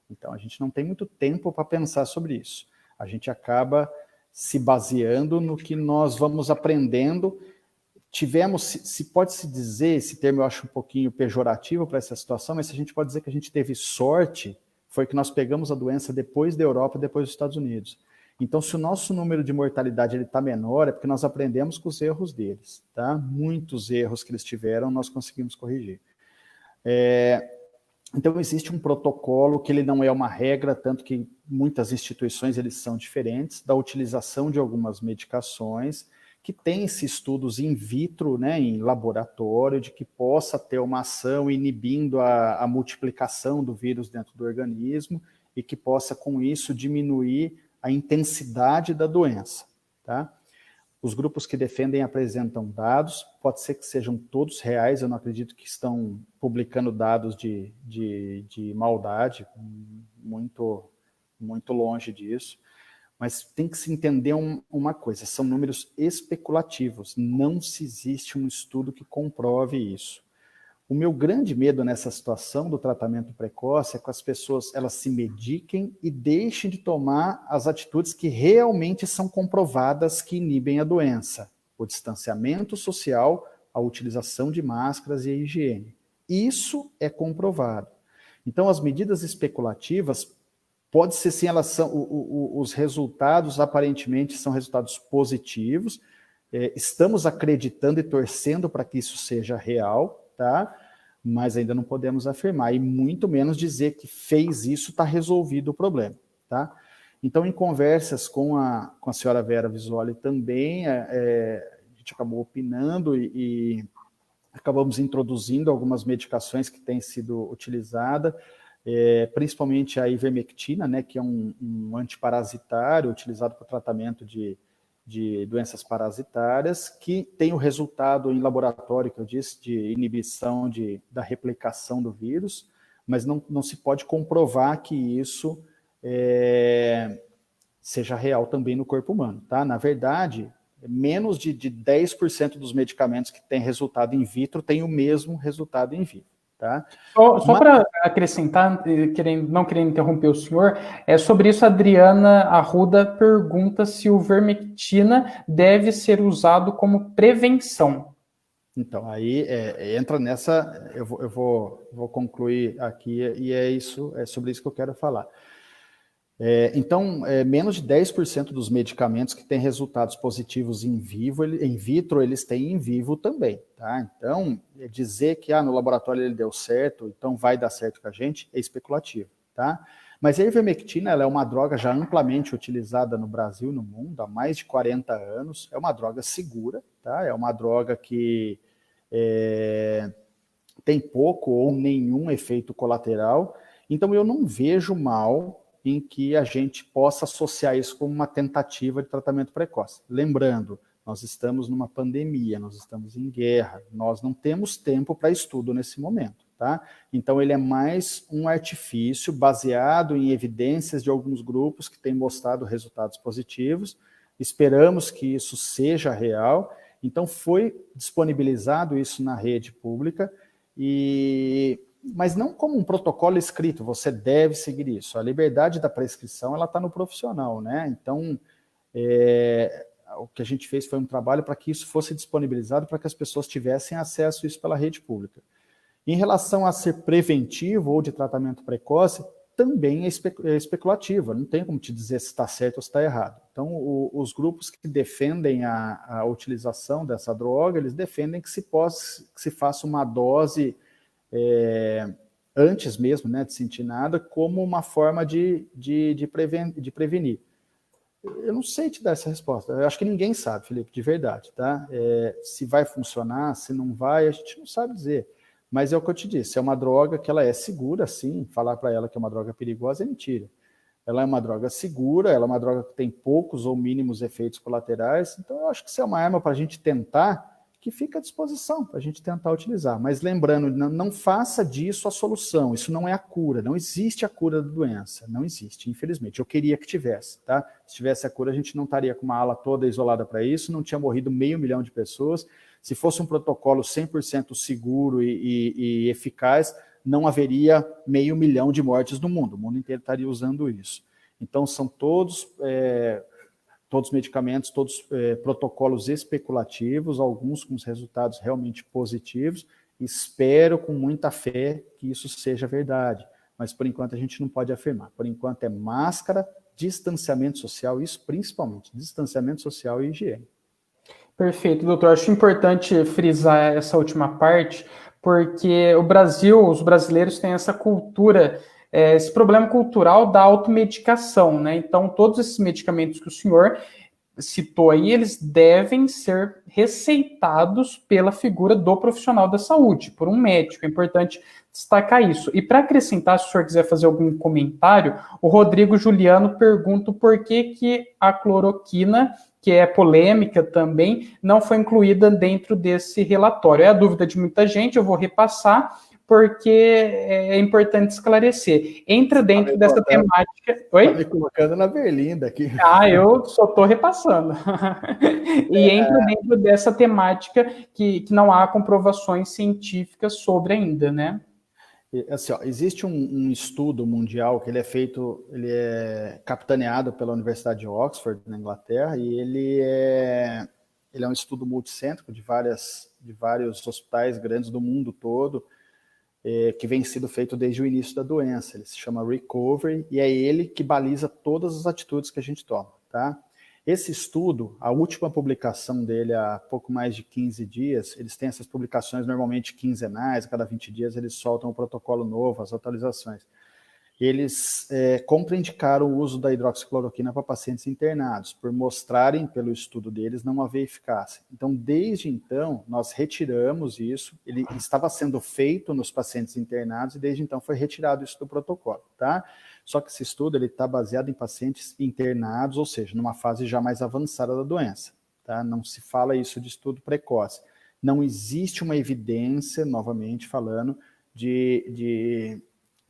B: Então, a gente não tem muito tempo para pensar sobre isso. A gente acaba se baseando no que nós vamos aprendendo. Tivemos, se pode-se dizer, esse termo eu acho um pouquinho pejorativo para essa situação, mas se a gente pode dizer que a gente teve sorte, foi que nós pegamos a doença depois da Europa, depois dos Estados Unidos. Então, se o nosso número de mortalidade está menor, é porque nós aprendemos com os erros deles, tá? Muitos erros que eles tiveram, nós conseguimos corrigir. Então, existe um protocolo que ele não é uma regra, tanto que muitas instituições eles são diferentes, da utilização de algumas medicações, que tem-se estudos in vitro, né, em laboratório, de que possa ter uma ação inibindo a multiplicação do vírus dentro do organismo e que possa, com isso, diminuir a intensidade da doença, tá? Os grupos que defendem apresentam dados, pode ser que sejam todos reais, eu não acredito que estão publicando dados de maldade, muito, muito longe disso, mas tem que se entender uma coisa, são números especulativos, não se existe um estudo que comprove isso. O meu grande medo nessa situação do tratamento precoce é que as pessoas elas se mediquem e deixem de tomar as atitudes que realmente são comprovadas que inibem a doença. O distanciamento social, a utilização de máscaras e a higiene. Isso é comprovado. Então, as medidas especulativas, pode ser sim, elas são, os resultados aparentemente são resultados positivos, estamos acreditando e torcendo para que isso seja real, tá? Mas ainda não podemos afirmar, e muito menos dizer que fez isso, está resolvido o problema, tá? Então, em conversas com a senhora Vera Visoli também, a gente acabou opinando e acabamos introduzindo algumas medicações que têm sido utilizadas, principalmente a ivermectina, né, que é um antiparasitário utilizado para o tratamento de doenças parasitárias, que tem o resultado em laboratório, que eu disse, de inibição da replicação do vírus, mas não se pode comprovar que isso seja real também no corpo humano, tá? Na verdade, menos de 10% dos medicamentos que têm resultado in vitro têm o mesmo resultado in vivo. Tá?
A: Só para acrescentar, não querendo interromper o senhor, sobre isso a Adriana Arruda pergunta se o vermectina deve ser usado como prevenção.
B: Então, aí entra nessa, eu vou concluir aqui, e é sobre isso que eu quero falar. Então, menos de 10% dos medicamentos que têm resultados positivos em vitro, eles têm em vivo também, tá? Então, dizer que no laboratório ele deu certo, então vai dar certo com a gente, é especulativo, tá? Mas a ivermectina, ela é uma droga já amplamente utilizada no Brasil e no mundo há mais de 40 anos, é uma droga segura, tá? É uma droga que tem pouco ou nenhum efeito colateral, então eu não vejo mal em que a gente possa associar isso como uma tentativa de tratamento precoce. Lembrando, nós estamos numa pandemia, nós estamos em guerra, nós não temos tempo para estudo nesse momento, tá? Então, ele é mais um artifício baseado em evidências de alguns grupos que têm mostrado resultados positivos, esperamos que isso seja real, então foi disponibilizado isso na rede pública, mas não como um protocolo escrito, você deve seguir isso. A liberdade da prescrição, ela está no profissional, né? Então, o que a gente fez foi um trabalho para que isso fosse disponibilizado, para que as pessoas tivessem acesso a isso pela rede pública. Em relação a ser preventivo ou de tratamento precoce, também é especulativa, não tem como te dizer se está certo ou se está errado. Então, os grupos que defendem a utilização dessa droga, eles defendem que se faça uma dose antes mesmo, né, de sentir nada, como uma forma de prevenir. Eu não sei te dar essa resposta, eu acho que ninguém sabe, Felipe, de verdade, tá? Se vai funcionar, se não vai, a gente não sabe dizer. Mas é o que eu te disse, é uma droga que ela é segura, sim, falar para ela que é uma droga perigosa é mentira. Ela é uma droga segura, ela é uma droga que tem poucos ou mínimos efeitos colaterais, então eu acho que isso é uma arma para a gente tentar que fica à disposição para a gente tentar utilizar. Mas lembrando, não faça disso a solução, isso não é a cura, não existe a cura da doença, não existe, infelizmente. Eu queria que tivesse, tá? Se tivesse a cura, a gente não estaria com uma ala toda isolada para isso, não tinha morrido 500 mil de pessoas. Se fosse um protocolo 100% seguro e eficaz, não haveria 500 mil de mortes no mundo, o mundo inteiro estaria usando isso. Então, são todos medicamentos, todos protocolos especulativos, alguns com os resultados realmente positivos. Espero com muita fé que isso seja verdade, mas por enquanto a gente não pode afirmar. Por enquanto é máscara, distanciamento social, isso principalmente, distanciamento social e higiene.
A: Perfeito, doutor. Acho importante frisar essa última parte, porque o Brasil, os brasileiros têm essa cultura, esse problema cultural da automedicação, né? Então, todos esses medicamentos que o senhor citou aí, eles devem ser receitados pela figura do profissional da saúde, por um médico. É importante destacar isso. E para acrescentar, se o senhor quiser fazer algum comentário, o Rodrigo Juliano pergunta por que a cloroquina, que é polêmica também, não foi incluída dentro desse relatório. É a dúvida de muita gente, eu vou repassar, porque é importante esclarecer. Entra dentro dessa temática... Oi?
B: Está me colocando na berlinda aqui.
A: Eu só estou repassando. E entra dentro dessa temática que não há comprovações científicas sobre ainda, né?
B: Assim, existe um estudo mundial que ele é capitaneado pela Universidade de Oxford, na Inglaterra, e ele é um estudo multicêntrico de vários hospitais grandes do mundo todo, que vem sendo feito desde o início da doença. Ele se chama Recovery, e é ele que baliza todas as atitudes que a gente toma, tá? Esse estudo, a última publicação dele há pouco mais de 15 dias, eles têm essas publicações normalmente quinzenais, a cada 20 dias eles soltam um protocolo novo, as atualizações. Eles contraindicaram o uso da hidroxicloroquina para pacientes internados, por mostrarem, pelo estudo deles, não haver eficácia. Então, desde então, nós retiramos isso, ele estava sendo feito nos pacientes internados, e desde então foi retirado isso do protocolo, tá? Só que esse estudo está baseado em pacientes internados, ou seja, numa fase já mais avançada da doença, tá? Não se fala isso de estudo precoce. Não existe uma evidência, novamente falando,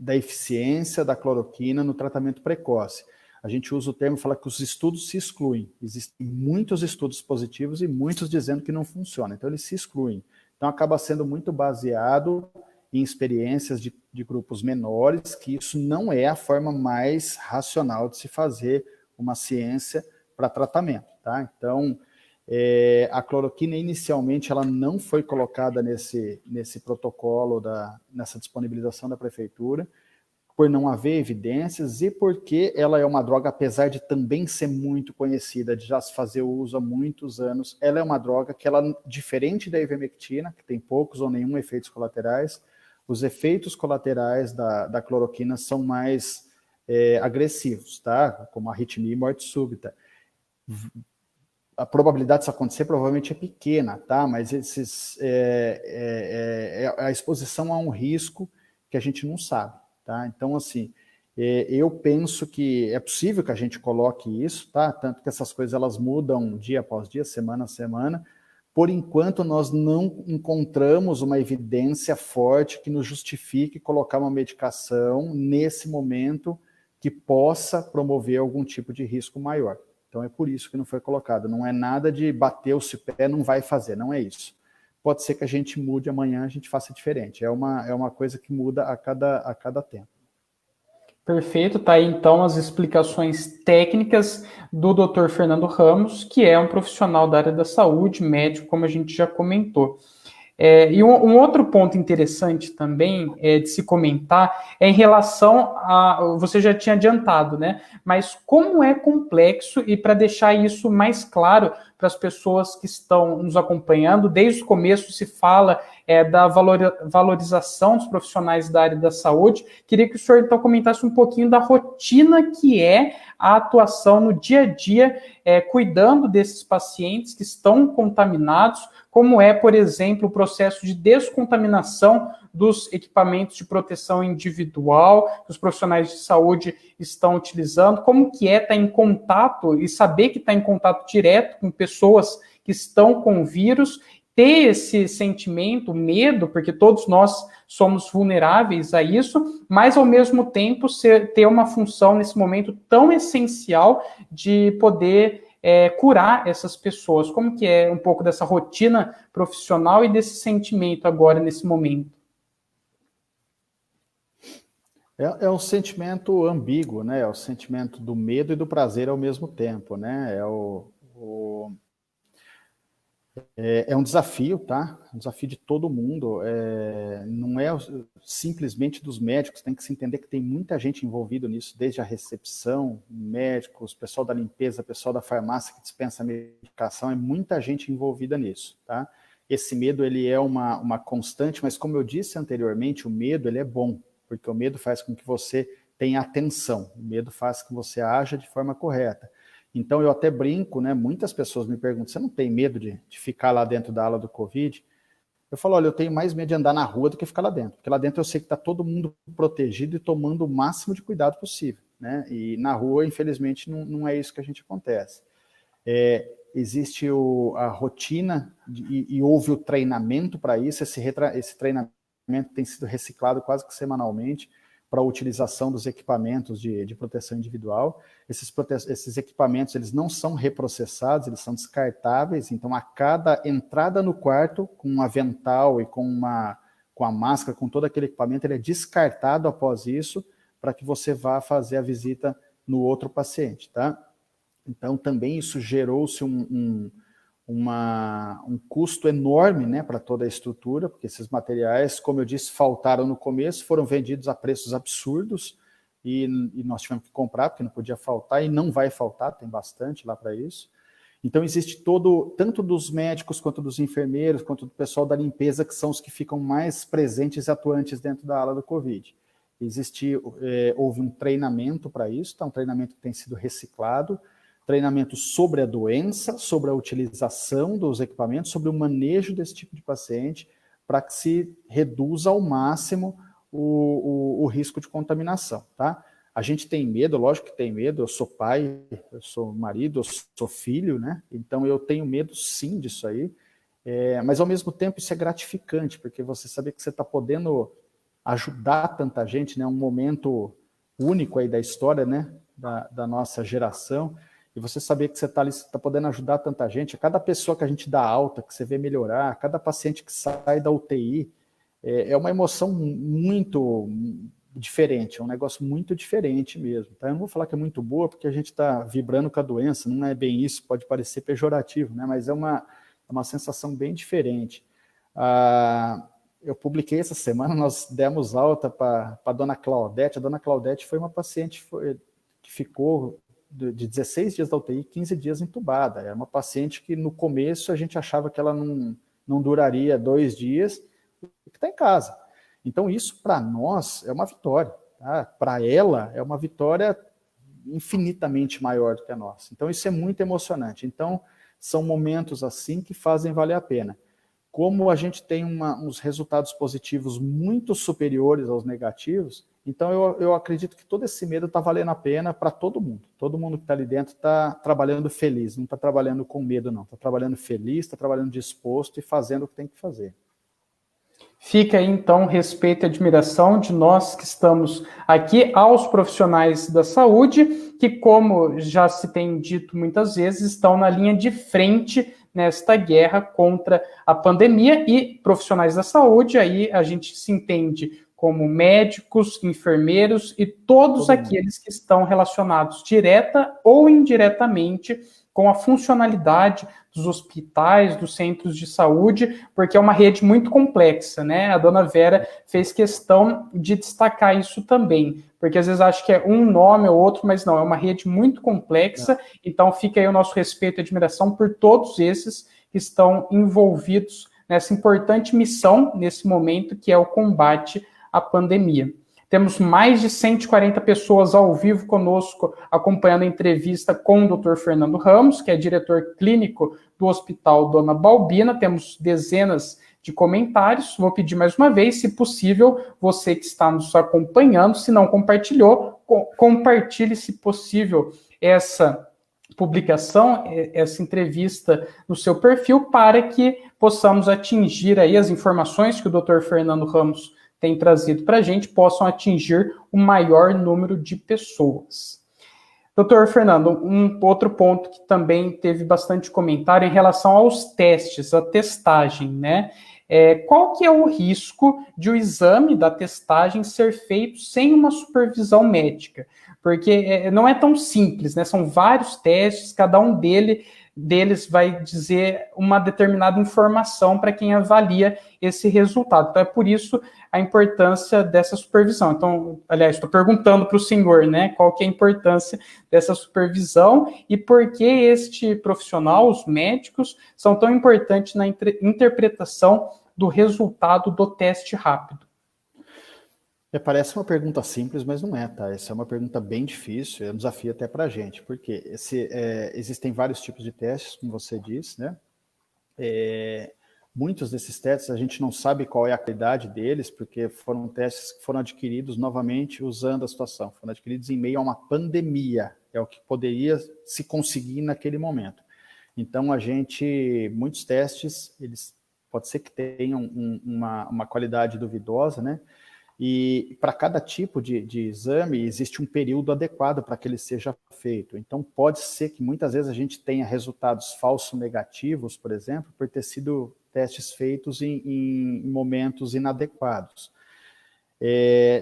B: da eficiência da cloroquina no tratamento precoce. A gente usa o termo, fala que os estudos se excluem. Existem muitos estudos positivos e muitos dizendo que não funciona. Então, eles se excluem. Então, acaba sendo muito baseado em experiências de grupos menores, que isso não é a forma mais racional de se fazer uma ciência para tratamento, tá? Então, a cloroquina, inicialmente, ela não foi colocada nesse protocolo, nessa disponibilização da prefeitura, por não haver evidências e porque ela é uma droga, apesar de também ser muito conhecida, de já se fazer uso há muitos anos, ela é uma droga que, diferente da ivermectina, que tem poucos ou nenhum efeitos colaterais, os efeitos colaterais da cloroquina são mais agressivos, tá? Como arritmia e morte súbita. A probabilidade disso acontecer provavelmente é pequena, tá? Mas a exposição a um risco que a gente não sabe, tá? Então, assim, eu penso que é possível que a gente coloque isso, tá? Tanto que essas coisas elas mudam dia após dia, semana a semana. Por enquanto, nós não encontramos uma evidência forte que nos justifique colocar uma medicação nesse momento que possa promover algum tipo de risco maior. Então, é por isso que não foi colocado. Não é nada de bater o pé, não vai fazer, não é isso. Pode ser que a gente mude amanhã, a gente faça diferente. É uma coisa que muda a cada tempo.
A: Perfeito, tá aí então as explicações técnicas do Dr. Fernando Ramos, que é um profissional da área da saúde, médico, como a gente já comentou. E um outro ponto interessante também de se comentar é em relação a... Você já tinha adiantado, né? Mas como é complexo, e para deixar isso mais claro para as pessoas que estão nos acompanhando, desde o começo se fala da valorização dos profissionais da área da saúde. Queria que o senhor então comentasse um pouquinho da rotina que é a atuação no dia a dia, cuidando desses pacientes que estão contaminados, como é, por exemplo, o processo de descontaminação dos equipamentos de proteção individual que os profissionais de saúde estão utilizando, como que é estar em contato e saber que está em contato direto com pessoas que estão com vírus, ter esse sentimento, medo, porque todos nós somos vulneráveis a isso, mas ao mesmo tempo ter uma função nesse momento tão essencial de poder curar essas pessoas. Como que é um pouco dessa rotina profissional e desse sentimento agora, nesse momento?
B: É um sentimento ambíguo, né? É o sentimento do medo e do prazer ao mesmo tempo, né? É um desafio, tá? Um desafio de todo mundo. Não é simplesmente dos médicos, tem que se entender que tem muita gente envolvida nisso, desde a recepção, médicos, pessoal da limpeza, pessoal da farmácia que dispensa medicação, é muita gente envolvida nisso, tá? Esse medo, ele é uma constante, mas como eu disse anteriormente, o medo, ele é bom, porque o medo faz com que você tenha atenção, o medo faz com que você haja de forma correta. Então, eu até brinco, né? Muitas pessoas me perguntam, você não tem medo de ficar lá dentro da ala do Covid? Eu falo, olha, eu tenho mais medo de andar na rua do que ficar lá dentro, porque lá dentro eu sei que está todo mundo protegido e tomando o máximo de cuidado possível, né? E na rua, infelizmente, não é isso que a gente acontece. Existe a rotina e houve o treinamento para isso, esse treinamento tem sido reciclado quase que semanalmente para a utilização dos equipamentos de proteção individual. Esses equipamentos, eles não são reprocessados, eles são descartáveis, então a cada entrada no quarto, com um avental e com a máscara, com todo aquele equipamento, ele é descartado após isso, para que você vá fazer a visita no outro paciente, tá? Então, também isso gerou-se um custo enorme, né, para toda a estrutura, porque esses materiais, como eu disse, faltaram no começo, foram vendidos a preços absurdos, e nós tivemos que comprar, porque não podia faltar, e não vai faltar, tem bastante lá para isso. Então, existe tanto dos médicos, quanto dos enfermeiros, quanto do pessoal da limpeza, que são os que ficam mais presentes e atuantes dentro da ala do Covid. Houve um treinamento para isso, tá? Um treinamento que tem sido reciclado, treinamento sobre a doença, sobre a utilização dos equipamentos, sobre o manejo desse tipo de paciente, para que se reduza ao máximo o risco de contaminação, tá? A gente tem medo, lógico que tem medo, eu sou pai, eu sou marido, eu sou filho, né? Então eu tenho medo sim disso aí, mas ao mesmo tempo isso é gratificante, porque você saber que você está podendo ajudar tanta gente, né? Um momento único aí da história, né? Da nossa geração, e você saber que você está podendo ajudar tanta gente, a cada pessoa que a gente dá alta, que você vê melhorar, a cada paciente que sai da UTI, é uma emoção muito diferente, é um negócio muito diferente mesmo. Tá? Eu não vou falar que é muito boa, porque a gente está vibrando com a doença, não é bem isso, pode parecer pejorativo, né? Mas é uma sensação bem diferente. Eu publiquei essa semana, nós demos alta para a dona Claudete. A dona Claudete foi uma paciente que ficou de 16 dias da UTI, 15 dias entubada. Era uma paciente que no começo a gente achava que ela não duraria 2 dias, e que está em casa. Então isso para nós é uma vitória. Tá? Para ela é uma vitória infinitamente maior do que a nossa. Então isso é muito emocionante. Então são momentos assim que fazem valer a pena. Como a gente tem uns resultados positivos muito superiores aos negativos, então eu acredito que todo esse medo está valendo a pena para todo mundo. Todo mundo que está ali dentro está trabalhando feliz, não está trabalhando com medo, não. Está trabalhando feliz, está trabalhando disposto e fazendo o que tem que fazer.
A: Fica aí, então, respeito e admiração de nós que estamos aqui aos profissionais da saúde, que, como já se tem dito muitas vezes, estão na linha de frente nesta guerra contra a pandemia, e profissionais da saúde, aí a gente se entende como médicos, enfermeiros e todos aqueles que estão relacionados direta ou indiretamente com a funcionalidade dos hospitais, dos centros de saúde, porque é uma rede muito complexa, né? A dona Vera fez questão de destacar isso também, porque às vezes acho que é um nome ou outro, mas não, é uma rede muito complexa, então fica aí o nosso respeito e admiração por todos esses que estão envolvidos nessa importante missão, nesse momento, que é o combate à pandemia. Temos mais de 140 pessoas ao vivo conosco, acompanhando a entrevista com o Dr. Fernando Ramos, que é diretor clínico do Hospital Dona Balbina. Temos dezenas de comentários. Vou pedir mais uma vez, se possível, você que está nos acompanhando, se não compartilhou, compartilhe, se possível, essa publicação, essa entrevista no seu perfil, para que possamos atingir aí as informações que o Dr. Fernando Ramos tem trazido para a gente, possam atingir o maior número de pessoas. Doutor Fernando, um outro ponto que também teve bastante comentário em relação aos testes, a testagem, né? Qual que é o risco de o exame da testagem ser feito sem uma supervisão médica? Porque não é tão simples, né? São vários testes, cada um deles vai dizer uma determinada informação para quem avalia esse resultado. Então, é por isso a importância dessa supervisão. Então, aliás, estou perguntando para o senhor, né, qual que é a importância dessa supervisão e por que este profissional, os médicos, são tão importantes na interpretação do resultado do teste rápido.
B: Parece uma pergunta simples, mas não é, tá? Essa é uma pergunta bem difícil, é um desafio até para a gente, porque existem vários tipos de testes, como você disse, né? Muitos desses testes a gente não sabe qual é a qualidade deles, porque foram testes que foram adquiridos novamente usando a situação, foram adquiridos em meio a uma pandemia, é o que poderia se conseguir naquele momento. Então, muitos testes, eles pode ser que tenham uma qualidade duvidosa, né? E para cada tipo de exame, existe um período adequado para que ele seja feito. Então, pode ser que muitas vezes a gente tenha resultados falsos negativos, por exemplo, por ter sido testes feitos em momentos inadequados.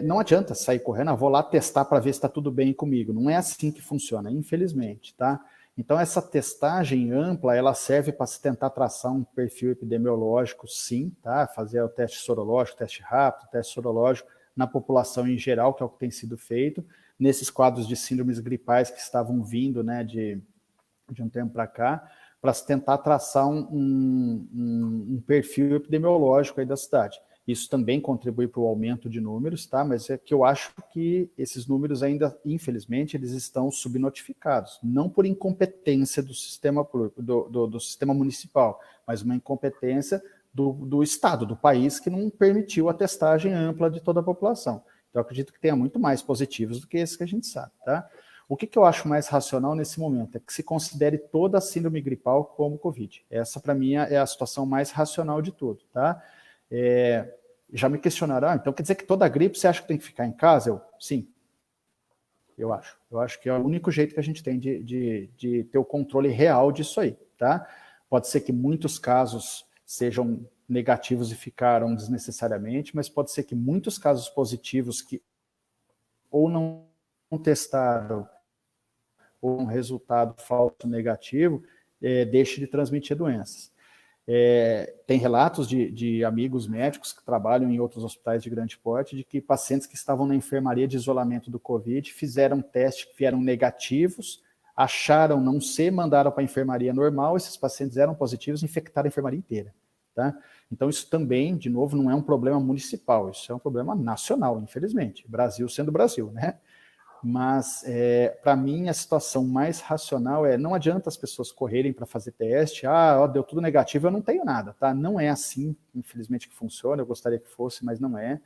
B: Não adianta sair correndo, vou lá testar para ver se está tudo bem comigo. Não é assim que funciona, infelizmente, tá? Então, essa testagem ampla, ela serve para se tentar traçar um perfil epidemiológico, sim, tá? Fazer o teste sorológico, teste rápido, teste sorológico na população em geral, que é o que tem sido feito, nesses quadros de síndromes gripais que estavam vindo, né, de um tempo para cá, para se tentar traçar um perfil epidemiológico aí da cidade. Isso também contribui para o aumento de números, tá? Mas é que eu acho que esses números ainda, infelizmente, eles estão subnotificados. Não por incompetência do sistema público, do sistema municipal, mas uma incompetência do Estado, do país, que não permitiu a testagem ampla de toda a população. Então, eu acredito que tenha muito mais positivos do que esses que a gente sabe, tá? O que eu acho mais racional nesse momento é que se considere toda a síndrome gripal como Covid. Essa, para mim, é a situação mais racional de tudo, tá? Já me questionaram, então quer dizer que toda gripe você acha que tem que ficar em casa? Sim, eu acho. Eu acho que é o único jeito que a gente tem de ter o controle real disso aí, tá? Pode ser que muitos casos sejam negativos e ficaram desnecessariamente, mas pode ser que muitos casos positivos que ou não testaram ou um resultado falso negativo, deixe de transmitir doenças. Tem relatos de amigos médicos que trabalham em outros hospitais de grande porte, de que pacientes que estavam na enfermaria de isolamento do Covid fizeram testes que vieram negativos, acharam não ser, mandaram para a enfermaria normal, esses pacientes eram positivos e infectaram a enfermaria inteira. Tá? Então isso também, de novo, não é um problema municipal, isso é um problema nacional, infelizmente. Brasil sendo Brasil, né? Mas, para mim, a situação mais racional não adianta as pessoas correrem para fazer teste, deu tudo negativo, eu não tenho nada, tá? Não é assim, infelizmente, que funciona, eu gostaria que fosse, mas não é.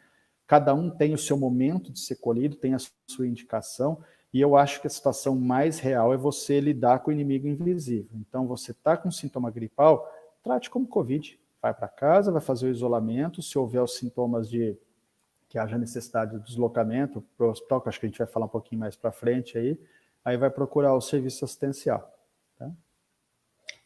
B: Cada um tem o seu momento de ser colhido, tem a sua indicação, e eu acho que a situação mais real é você lidar com o inimigo invisível. Então, você está com sintoma gripal, trate como Covid. Vai para casa, vai fazer o isolamento, se houver os sintomas que haja necessidade de deslocamento para o hospital, que acho que a gente vai falar um pouquinho mais para frente aí vai procurar o serviço assistencial.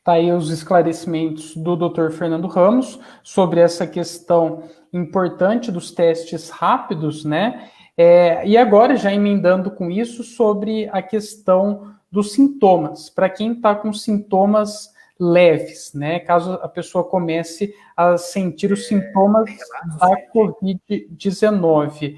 A: Tá aí os esclarecimentos do Dr. Fernando Ramos sobre essa questão importante dos testes rápidos, né? E agora, já emendando com isso, sobre a questão dos sintomas. Para quem está com sintomas leves, né? Caso a pessoa comece a sentir os sintomas da Covid-19.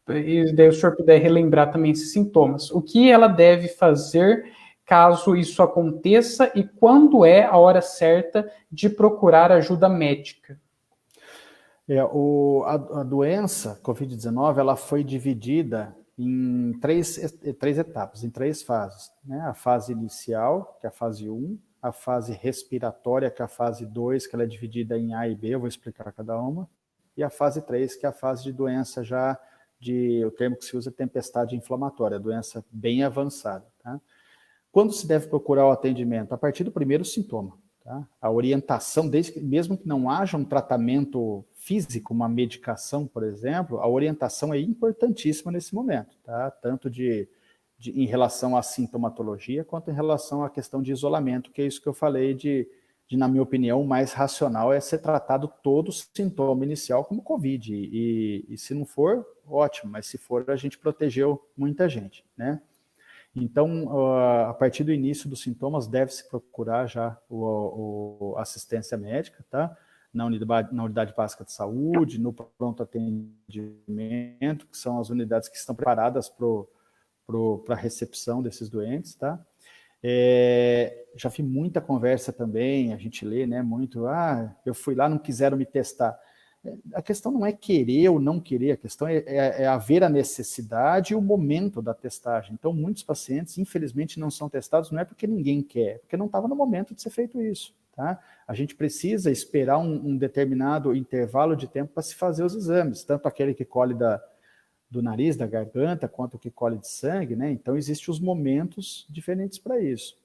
A: E daí o senhor puder relembrar também esses sintomas. O que ela deve fazer caso isso aconteça e quando é a hora certa de procurar ajuda médica?
B: A doença Covid-19 ela foi dividida em três etapas, em três fases. Né? A fase inicial, que é a fase 1, a fase respiratória, que é a fase 2, que ela é dividida em A e B, eu vou explicar cada uma, e a fase 3, que é a fase de doença já, o termo que se usa é tempestade inflamatória, doença bem avançada. Tá? Quando se deve procurar o atendimento? A partir do primeiro sintoma. Tá? A orientação, mesmo que não haja um tratamento físico, uma medicação, por exemplo, a orientação é importantíssima nesse momento, tá? Tanto em relação à sintomatologia, quanto em relação à questão de isolamento, que é isso que eu falei na minha opinião, o mais racional é ser tratado todo sintoma inicial como Covid, e se não for, ótimo, mas se for, a gente protegeu muita gente, né? Então, a partir do início dos sintomas, deve-se procurar já a assistência médica, tá? Na unidade básica de saúde, no pronto atendimento, que são as unidades que estão preparadas para a recepção desses doentes, tá? Já vi muita conversa também, a gente lê, né, muito, eu fui lá, não quiseram me testar. A questão não é querer ou não querer, a questão é haver a necessidade e o momento da testagem. Então, muitos pacientes, infelizmente, não são testados, não é porque ninguém quer, é porque não estava no momento de ser feito isso. Tá? A gente precisa esperar um determinado intervalo de tempo para se fazer os exames, tanto aquele que colhe do nariz, da garganta, quanto o que colhe de sangue, né? Então, existem os momentos diferentes para isso.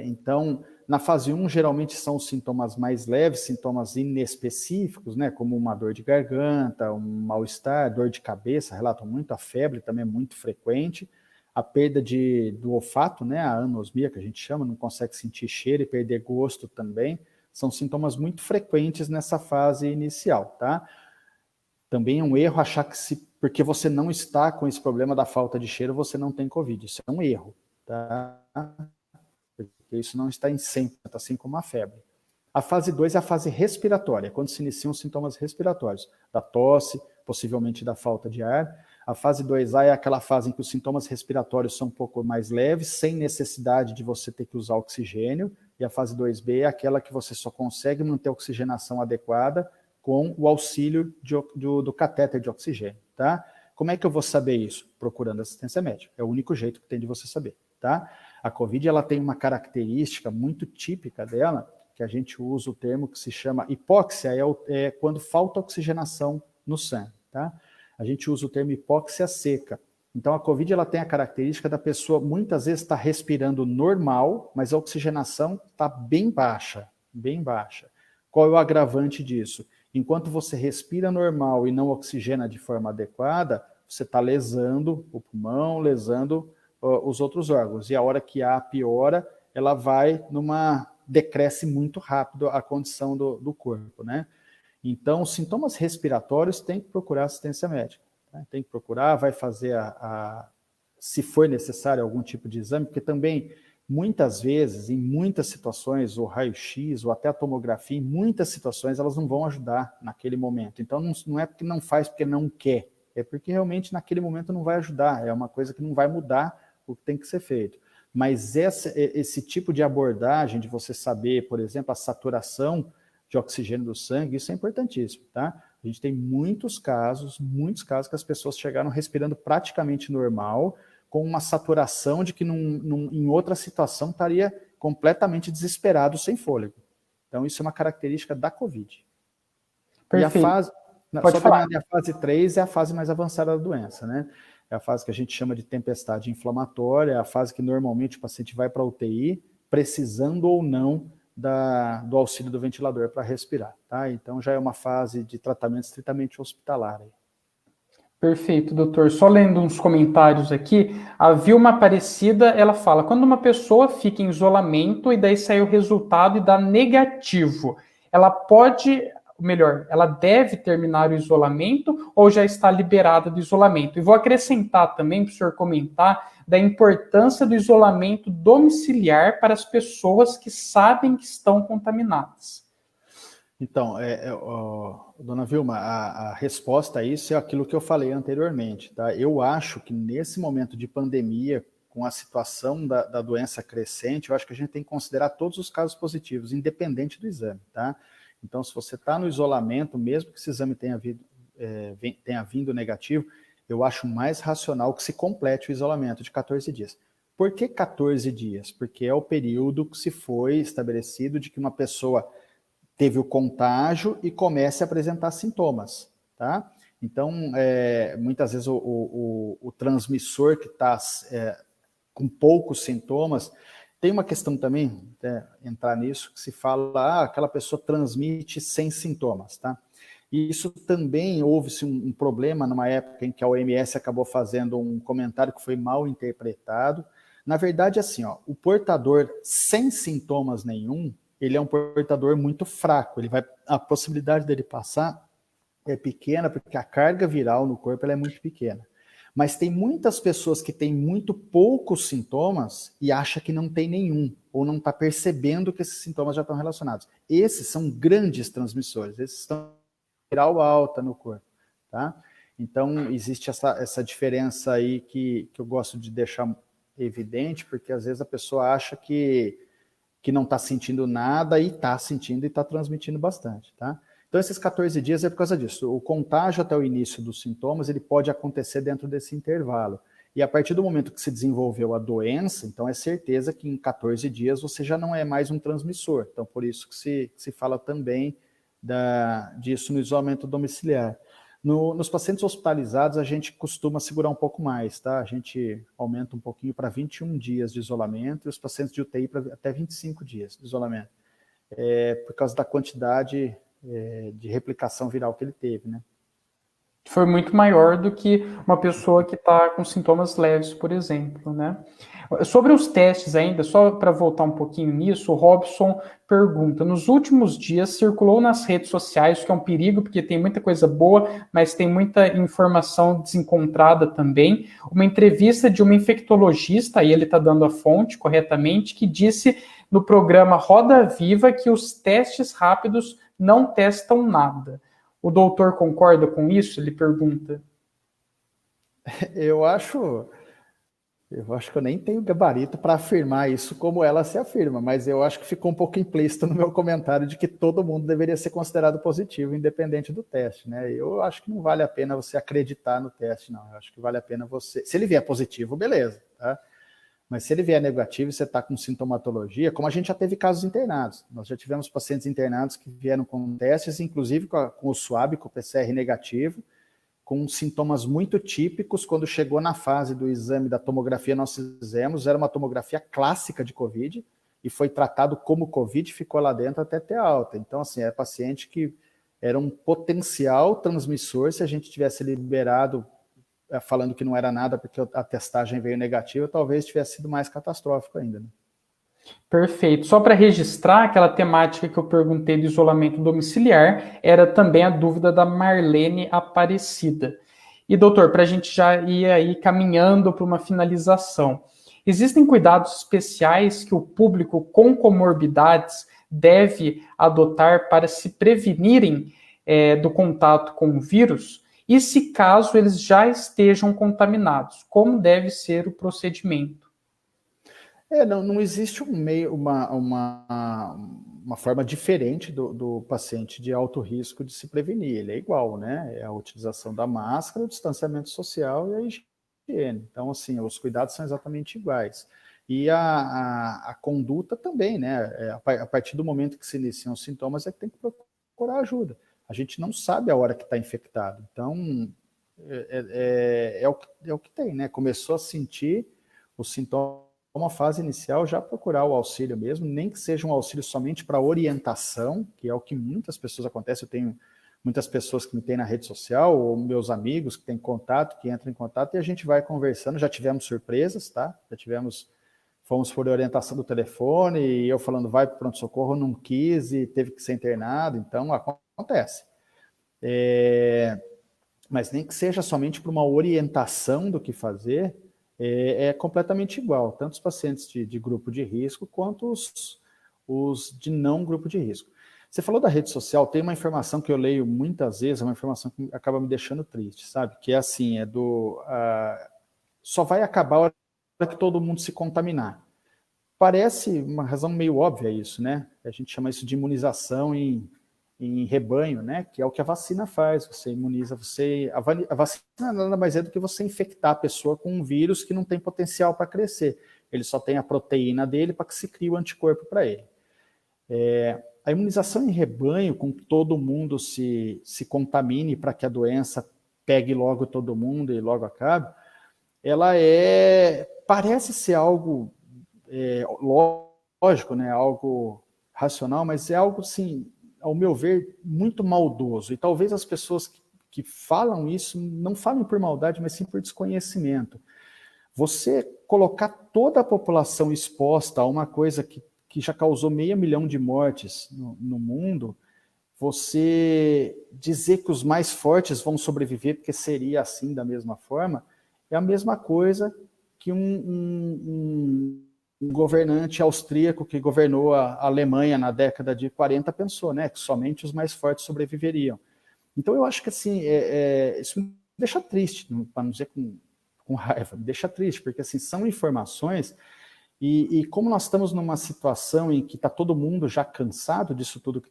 B: Então, na fase 1, geralmente são os sintomas mais leves, sintomas inespecíficos, né, como uma dor de garganta, um mal-estar, dor de cabeça, relatam muito, a febre também é muito frequente, a perda do olfato, né, a anosmia, que a gente chama, não consegue sentir cheiro e perder gosto também, são sintomas muito frequentes nessa fase inicial, tá? Também é um erro achar que porque você não está com esse problema da falta de cheiro, você não tem Covid, isso é um erro, tá? Porque isso não está em 100%, assim como a febre. A fase 2 é a fase respiratória, quando se iniciam os sintomas respiratórios, da tosse, possivelmente da falta de ar. A fase 2A é aquela fase em que os sintomas respiratórios são um pouco mais leves, sem necessidade de você ter que usar oxigênio. E a fase 2B é aquela que você só consegue manter a oxigenação adequada com o auxílio do catéter de oxigênio, tá? Como é que eu vou saber isso? Procurando assistência médica. É o único jeito que tem de você saber, tá? A COVID, ela tem uma característica muito típica dela, que a gente usa o termo que se chama hipóxia, é quando falta oxigenação no sangue, tá? A gente usa o termo hipóxia seca. Então, a COVID, ela tem a característica da pessoa, muitas vezes, estar respirando normal, mas a oxigenação está bem baixa, bem baixa. Qual é o agravante disso? Enquanto você respira normal e não oxigena de forma adequada, você está lesando o pulmão, lesando os outros órgãos. E a hora que há piora, ela decresce muito rápido a condição do corpo, né? Então, os sintomas respiratórios tem que procurar assistência médica. Né? Tem que procurar, vai fazer se for necessário, algum tipo de exame, porque também, muitas vezes, em muitas situações, o raio-x, ou até a tomografia, em muitas situações, elas não vão ajudar naquele momento. Então, não é porque não faz, porque não quer. É porque realmente naquele momento não vai ajudar. É uma coisa que não vai mudar o que tem que ser feito. Mas esse tipo de abordagem, de você saber, por exemplo, a saturação de oxigênio do sangue, isso é importantíssimo, tá? A gente tem muitos casos que as pessoas chegaram respirando praticamente normal, com uma saturação de que em outra situação estaria completamente desesperado, sem fôlego. Então, isso é uma característica da COVID.
A: Perfeito.
B: Só terminando, a fase 3 é a fase mais avançada da doença, né? É a fase que a gente chama de tempestade inflamatória, é a fase que normalmente o paciente vai para a UTI, precisando ou não do auxílio do ventilador para respirar, tá? Então já é uma fase de tratamento estritamente hospitalar.
A: Perfeito, doutor. Só lendo uns comentários aqui, a Vilma Aparecida, ela fala, quando uma pessoa fica em isolamento e daí sai o resultado e dá negativo, ela pode, melhor, ela deve terminar o isolamento ou já está liberada do isolamento? E vou acrescentar também, para o senhor comentar, da importância do isolamento domiciliar para as pessoas que sabem que estão contaminadas.
B: Então, dona Vilma, a resposta a isso é aquilo que eu falei anteriormente, tá? Eu acho que nesse momento de pandemia, com a situação da doença crescente, eu acho que a gente tem que considerar todos os casos positivos, independente do exame, tá? Então, se você está no isolamento, mesmo que esse exame tenha vindo negativo, eu acho mais racional que se complete o isolamento de 14 dias. Por que 14 dias? Porque é o período que se foi estabelecido de que uma pessoa teve o contágio e comece a apresentar sintomas, tá? Então, muitas vezes o transmissor que está com poucos sintomas. Tem uma questão também, entrar nisso, que se fala, aquela pessoa transmite sem sintomas, tá? E isso também houve-se um problema numa época em que a OMS acabou fazendo um comentário que foi mal interpretado. Na verdade, assim, ó, o portador sem sintomas nenhum, ele é um portador muito fraco. A possibilidade dele passar é pequena, porque a carga viral no corpo ela é muito pequena. Mas tem muitas pessoas que têm muito poucos sintomas e acham que não tem nenhum, ou não está percebendo que esses sintomas já estão relacionados. Esses são grandes transmissores, esses estão viral alta no corpo, tá? Então, existe essa diferença aí que eu gosto de deixar evidente, porque às vezes a pessoa acha que não está sentindo nada e está sentindo e está transmitindo bastante, tá? Então, esses 14 dias é por causa disso. O contágio até o início dos sintomas, ele pode acontecer dentro desse intervalo. E a partir do momento que se desenvolveu a doença, então é certeza que em 14 dias você já não é mais um transmissor. Então, por isso que se fala também disso no isolamento domiciliar. Nos pacientes hospitalizados, a gente costuma segurar um pouco mais, tá? A gente aumenta um pouquinho para 21 dias de isolamento e os pacientes de UTI para até 25 dias de isolamento. Por causa da quantidade de replicação viral que ele teve, né?
A: Foi muito maior do que uma pessoa que está com sintomas leves, por exemplo, né? Sobre os testes ainda, só para voltar um pouquinho nisso, o Robson pergunta, nos últimos dias circulou nas redes sociais, que é um perigo, porque tem muita coisa boa, mas tem muita informação desencontrada também, uma entrevista de uma infectologista, aí ele está dando a fonte corretamente, que disse no programa Roda Viva que os testes rápidos não testam nada. O doutor concorda com isso? Ele pergunta.
B: Eu acho que eu nem tenho gabarito para afirmar isso como ela se afirma, mas eu acho que ficou um pouco implícito no meu comentário de que todo mundo deveria ser considerado positivo, independente do teste, né? Eu acho que não vale a pena você acreditar no teste, não. Eu acho que vale a pena você... Se ele vier positivo, beleza, tá? Mas se ele vier negativo e você está com sintomatologia, como a gente já teve casos internados, nós já tivemos pacientes internados que vieram com testes, inclusive com o SWAB, com o PCR negativo, com sintomas muito típicos. Quando chegou na fase do exame da tomografia, nós fizemos, era uma tomografia clássica de COVID, e foi tratado como COVID, ficou lá dentro até ter alta. Então, assim, é paciente que era um potencial transmissor, se a gente tivesse liberado falando que não era nada porque a testagem veio negativa, talvez tivesse sido mais catastrófico ainda, né?
A: Perfeito. Só para registrar, aquela temática que eu perguntei do isolamento domiciliar era também a dúvida da Marlene Aparecida. E, doutor, para a gente já ir aí caminhando para uma finalização, existem cuidados especiais que o público com comorbidades deve adotar para se prevenirem do contato com o vírus? E se caso eles já estejam contaminados, como deve ser o procedimento?
B: Não existe uma forma diferente do paciente de alto risco de se prevenir. Ele é igual, né? É a utilização da máscara, o distanciamento social e a higiene. Então, assim, os cuidados são exatamente iguais. E a conduta também, né? A partir do momento que se iniciam os sintomas, é que tem que procurar ajuda. A gente não sabe a hora que está infectado. Então, é o que tem, né? Começou a sentir os sintomas, uma fase inicial, já procurar o auxílio mesmo, nem que seja um auxílio somente para orientação, que é o que muitas pessoas acontece. Eu tenho muitas pessoas que me têm na rede social, ou meus amigos que têm contato, que entram em contato, e a gente vai conversando. Já tivemos surpresas, tá? Fomos por orientação do telefone, e eu falando, vai para o pronto-socorro, não quis, e teve que ser internado. Então, acontece. Mas nem que seja somente para uma orientação do que fazer, é completamente igual, tanto os pacientes de grupo de risco, quanto os de não grupo de risco. Você falou da rede social, tem uma informação que eu leio muitas vezes, uma informação que acaba me deixando triste, sabe? Que é assim, só vai acabar a hora que todo mundo se contaminar. Parece uma razão meio óbvia isso, né? A gente chama isso de imunização em rebanho, né? Que é o que a vacina faz. Você imuniza, a vacina nada mais é do que você infectar a pessoa com um vírus que não tem potencial para crescer. Ele só tem a proteína dele para que se crie o anticorpo para ele. A imunização em rebanho, com que todo mundo se contamine para que a doença pegue logo todo mundo e logo acabe, ela é parece ser algo lógico, né, algo racional, mas é algo, assim, ao meu ver, muito maldoso. E talvez as pessoas que falam isso não falem por maldade, mas sim por desconhecimento. Você colocar toda a população exposta a uma coisa que já causou 500 mil de mortes no mundo, você dizer que os mais fortes vão sobreviver, porque seria assim da mesma forma, é a mesma coisa que um governante austríaco que governou a Alemanha na década de 40 pensou, né, que somente os mais fortes sobreviveriam. Então eu acho que assim, isso me deixa triste, para não dizer com raiva, me deixa triste, porque assim, são informações, e como nós estamos numa situação em que está todo mundo já cansado disso tudo que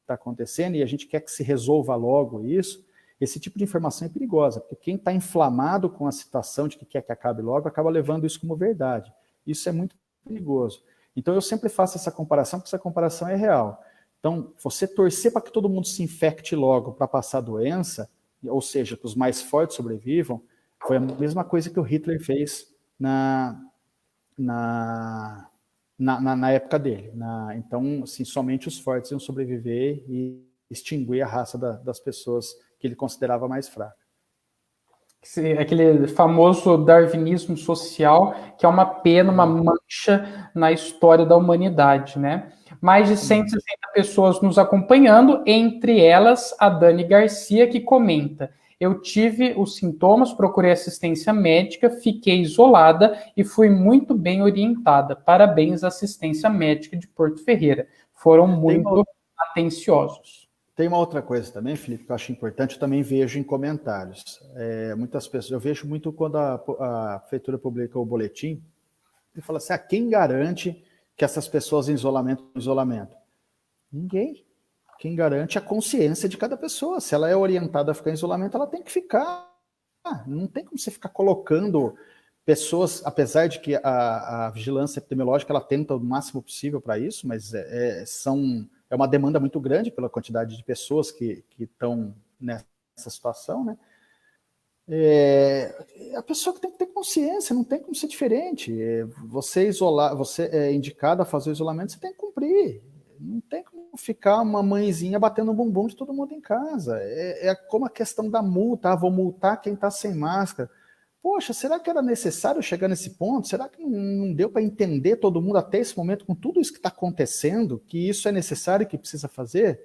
B: está acontecendo, e a gente quer que se resolva logo isso, esse tipo de informação é perigosa, porque quem está inflamado com a situação de que quer que acabe logo, acaba levando isso como verdade. Isso é muito perigoso. Então eu sempre faço essa comparação, porque essa comparação é real. Então, você torcer para que todo mundo se infecte logo para passar a doença, ou seja, que os mais fortes sobrevivam, foi a mesma coisa que o Hitler fez na época dele. Então, assim, somente os fortes iam sobreviver e extinguir a raça das pessoas que ele considerava mais fracas.
A: Aquele famoso darwinismo social, que é uma pena, uma mancha na história da humanidade, né? Mais de 160 pessoas nos acompanhando, entre elas a Dani Garcia, que comenta: eu tive os sintomas, procurei assistência médica, fiquei isolada e fui muito bem orientada. Parabéns à assistência médica de Porto Ferreira. Foram muito atenciosos.
B: Tem uma outra coisa também, Felipe, que eu acho importante, eu também vejo em comentários. Muitas pessoas, eu vejo muito quando a prefeitura publica o boletim, e fala assim, quem garante que essas pessoas em isolamento? Ninguém. Quem garante é a consciência de cada pessoa. Se ela é orientada a ficar em isolamento, ela tem que ficar. Não tem como você ficar colocando pessoas, apesar de que a vigilância epidemiológica ela tenta o máximo possível para isso, mas é uma demanda muito grande pela quantidade de pessoas que estão nessa situação, né? A pessoa que tem que ter consciência, não tem como ser diferente. Você é indicado a fazer o isolamento, você tem que cumprir. Não tem como ficar uma mãezinha batendo o bumbum de todo mundo em casa. É como a questão da multa, vou multar quem está sem máscara. Poxa, será que era necessário chegar nesse ponto? Será que não deu para entender todo mundo até esse momento, com tudo isso que está acontecendo, que isso é necessário e que precisa fazer?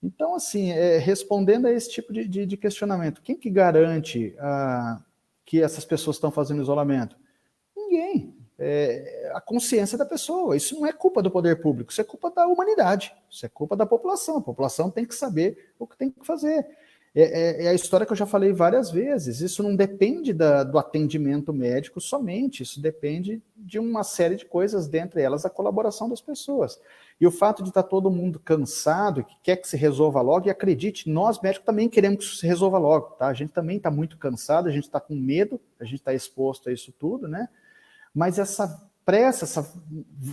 B: Então, assim, respondendo a esse tipo de questionamento, quem que garante que essas pessoas estão fazendo isolamento? Ninguém. A consciência da pessoa. Isso não é culpa do poder público, isso é culpa da humanidade, isso é culpa da população. A população tem que saber o que tem que fazer. É a história que eu já falei várias vezes. Isso não depende do atendimento médico somente, isso depende de uma série de coisas, dentre elas a colaboração das pessoas. E o fato de estar todo mundo cansado, que quer que se resolva logo, e acredite, nós médicos também queremos que isso se resolva logo, tá? A gente também está muito cansado, a gente está com medo, a gente está exposto a isso tudo, né? Mas essa pressa, essa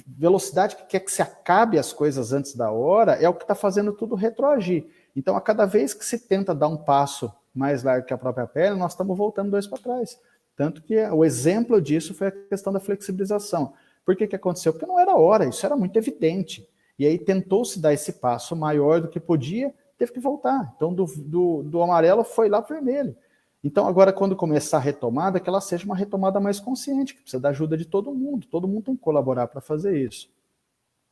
B: velocidade que quer que se acabe as coisas antes da hora, é o que está fazendo tudo retroagir. Então, a cada vez que se tenta dar um passo mais largo que a própria perna, nós estamos voltando 2 para trás. Tanto que o exemplo disso foi a questão da flexibilização. Por que aconteceu? Porque não era hora, isso era muito evidente. E aí tentou-se dar esse passo maior do que podia, teve que voltar. Então, do amarelo foi lá para o vermelho. Então, agora, quando começar a retomada, que ela seja uma retomada mais consciente, que precisa da ajuda de todo mundo tem que colaborar para fazer isso.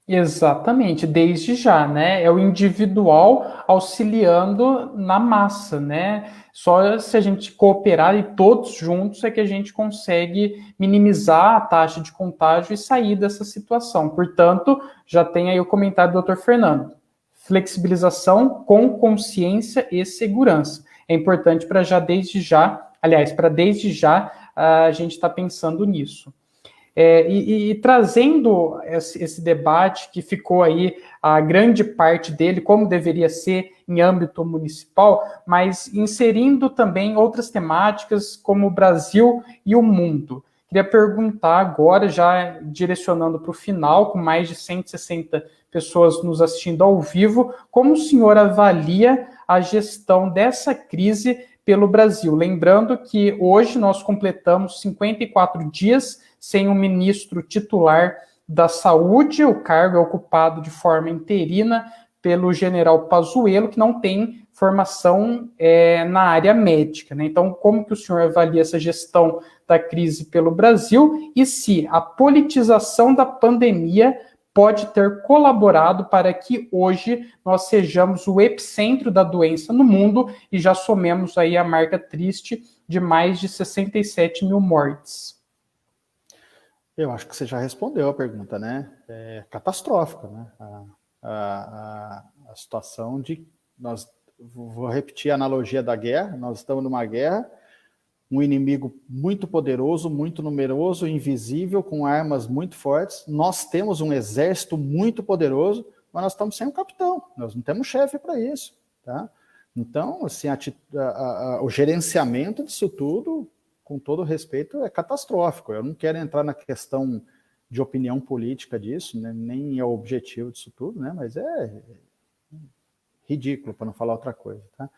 A: Exatamente, desde já, né? É o individual auxiliando na massa, né? Só se a gente cooperar e todos juntos é que a gente consegue minimizar a taxa de contágio e sair dessa situação. Portanto, já tem aí o comentário do Dr. Fernando. Flexibilização com consciência e segurança. É importante para desde já a gente está pensando nisso. E trazendo esse debate que ficou aí, a grande parte dele, como deveria ser em âmbito municipal, mas inserindo também outras temáticas como o Brasil e o mundo. Queria perguntar agora, já direcionando para o final, com mais de 160 pessoas nos assistindo ao vivo, como o senhor avalia a gestão dessa crise pelo Brasil? Lembrando que hoje nós completamos 54 dias sem um ministro titular da saúde. O cargo é ocupado de forma interina pelo general Pazuello, que não tem formação na área médica, né? Então, como que o senhor avalia essa gestão da crise pelo Brasil e se a politização da pandemia pode ter colaborado para que hoje nós sejamos o epicentro da doença no mundo e já somemos aí a marca triste de mais de 67 mil mortes?
B: Eu acho que você já respondeu a pergunta, né? É catastrófica, né? A situação de nós, vou repetir a analogia da guerra, nós estamos numa guerra, um inimigo muito poderoso, muito numeroso, invisível, com armas muito fortes. Nós temos um exército muito poderoso, mas nós estamos sem um capitão, nós não temos chefe para isso, tá? Então, assim, o gerenciamento disso tudo, com todo respeito, é catastrófico. Eu não quero entrar na questão de opinião política disso, né? Nem é o objetivo disso tudo, né? Mas é ridículo, para não falar outra coisa, tá?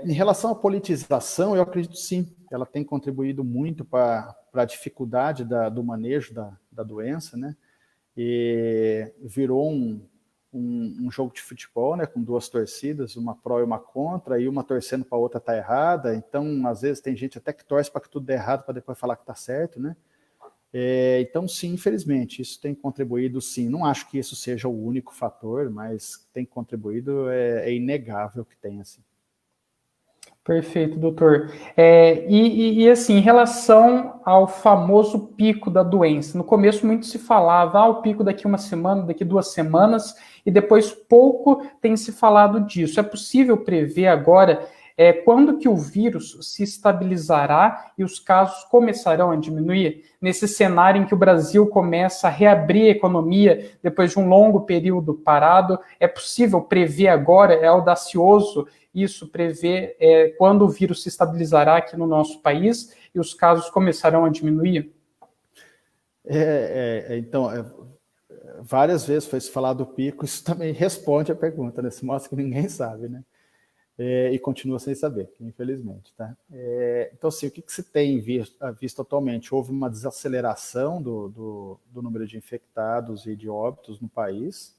B: Em relação à politização, eu acredito sim, ela tem contribuído muito para a dificuldade do manejo da doença, né? E virou um jogo de futebol, né, com duas torcidas, uma pró e uma contra, e uma torcendo para a outra tá errada. Então, às vezes, tem gente até que torce para que tudo dê errado, para depois falar que está certo, né? Então, sim, infelizmente, isso tem contribuído, sim. Não acho que isso seja o único fator, mas tem contribuído, é inegável que tem, assim.
A: Perfeito, doutor. Assim, em relação ao famoso pico da doença, no começo muito se falava, o pico daqui uma semana, daqui 2 semanas, e depois pouco tem se falado disso. É possível prever agora quando que o vírus se estabilizará e os casos começarão a diminuir? Nesse cenário em que o Brasil começa a reabrir a economia depois de um longo período parado, é possível prever agora, é audacioso isso, prever quando o vírus se estabilizará aqui no nosso país e os casos começarão a diminuir?
B: Então, várias vezes foi se falar do pico, isso também responde a pergunta, né? Se mostra que ninguém sabe, né? E continua sem saber, infelizmente, tá? Então, assim, o que se tem visto atualmente? Houve uma desaceleração do número de infectados e de óbitos no país,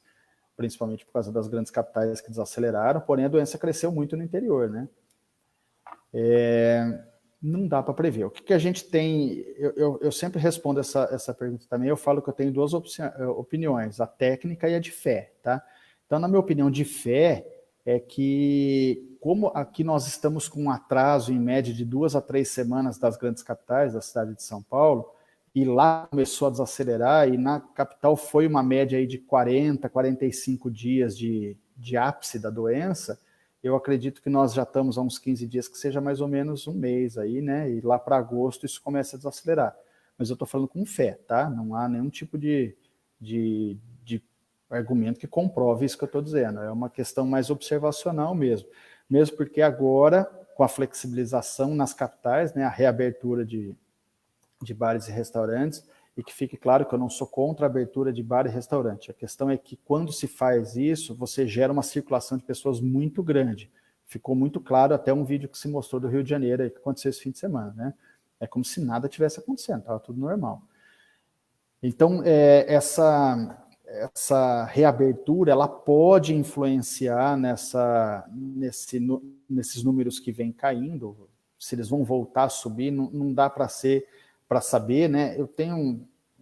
B: principalmente por causa das grandes capitais que desaceleraram, porém a doença cresceu muito no interior, né? Não dá para prever. O que a gente tem, eu sempre respondo essa pergunta também, eu falo que eu tenho duas opiniões, a técnica e a de fé, tá? Então, na minha opinião de fé, é que como aqui nós estamos com um atraso em média de 2 a 3 semanas das grandes capitais, da cidade de São Paulo, e lá começou a desacelerar, e na capital foi uma média aí de 40, 45 dias de ápice da doença, eu acredito que nós já estamos há uns 15 dias, que seja mais ou menos um mês aí, né? E lá para agosto isso começa a desacelerar. Mas eu estou falando com fé, tá? Não há nenhum tipo de argumento que comprove isso que eu estou dizendo. É uma questão mais observacional mesmo. Mesmo porque agora, com a flexibilização nas capitais, né, a reabertura de bares e restaurantes, e que fique claro que eu não sou contra a abertura de bar e restaurante. A questão é que quando se faz isso, você gera uma circulação de pessoas muito grande. Ficou muito claro até um vídeo que se mostrou do Rio de Janeiro, aí, que aconteceu esse fim de semana, né? É como se nada tivesse acontecendo, estava tudo normal. Então, essa reabertura, ela pode influenciar nesses números que vêm caindo, se eles vão voltar a subir, não dá para saber, né? Eu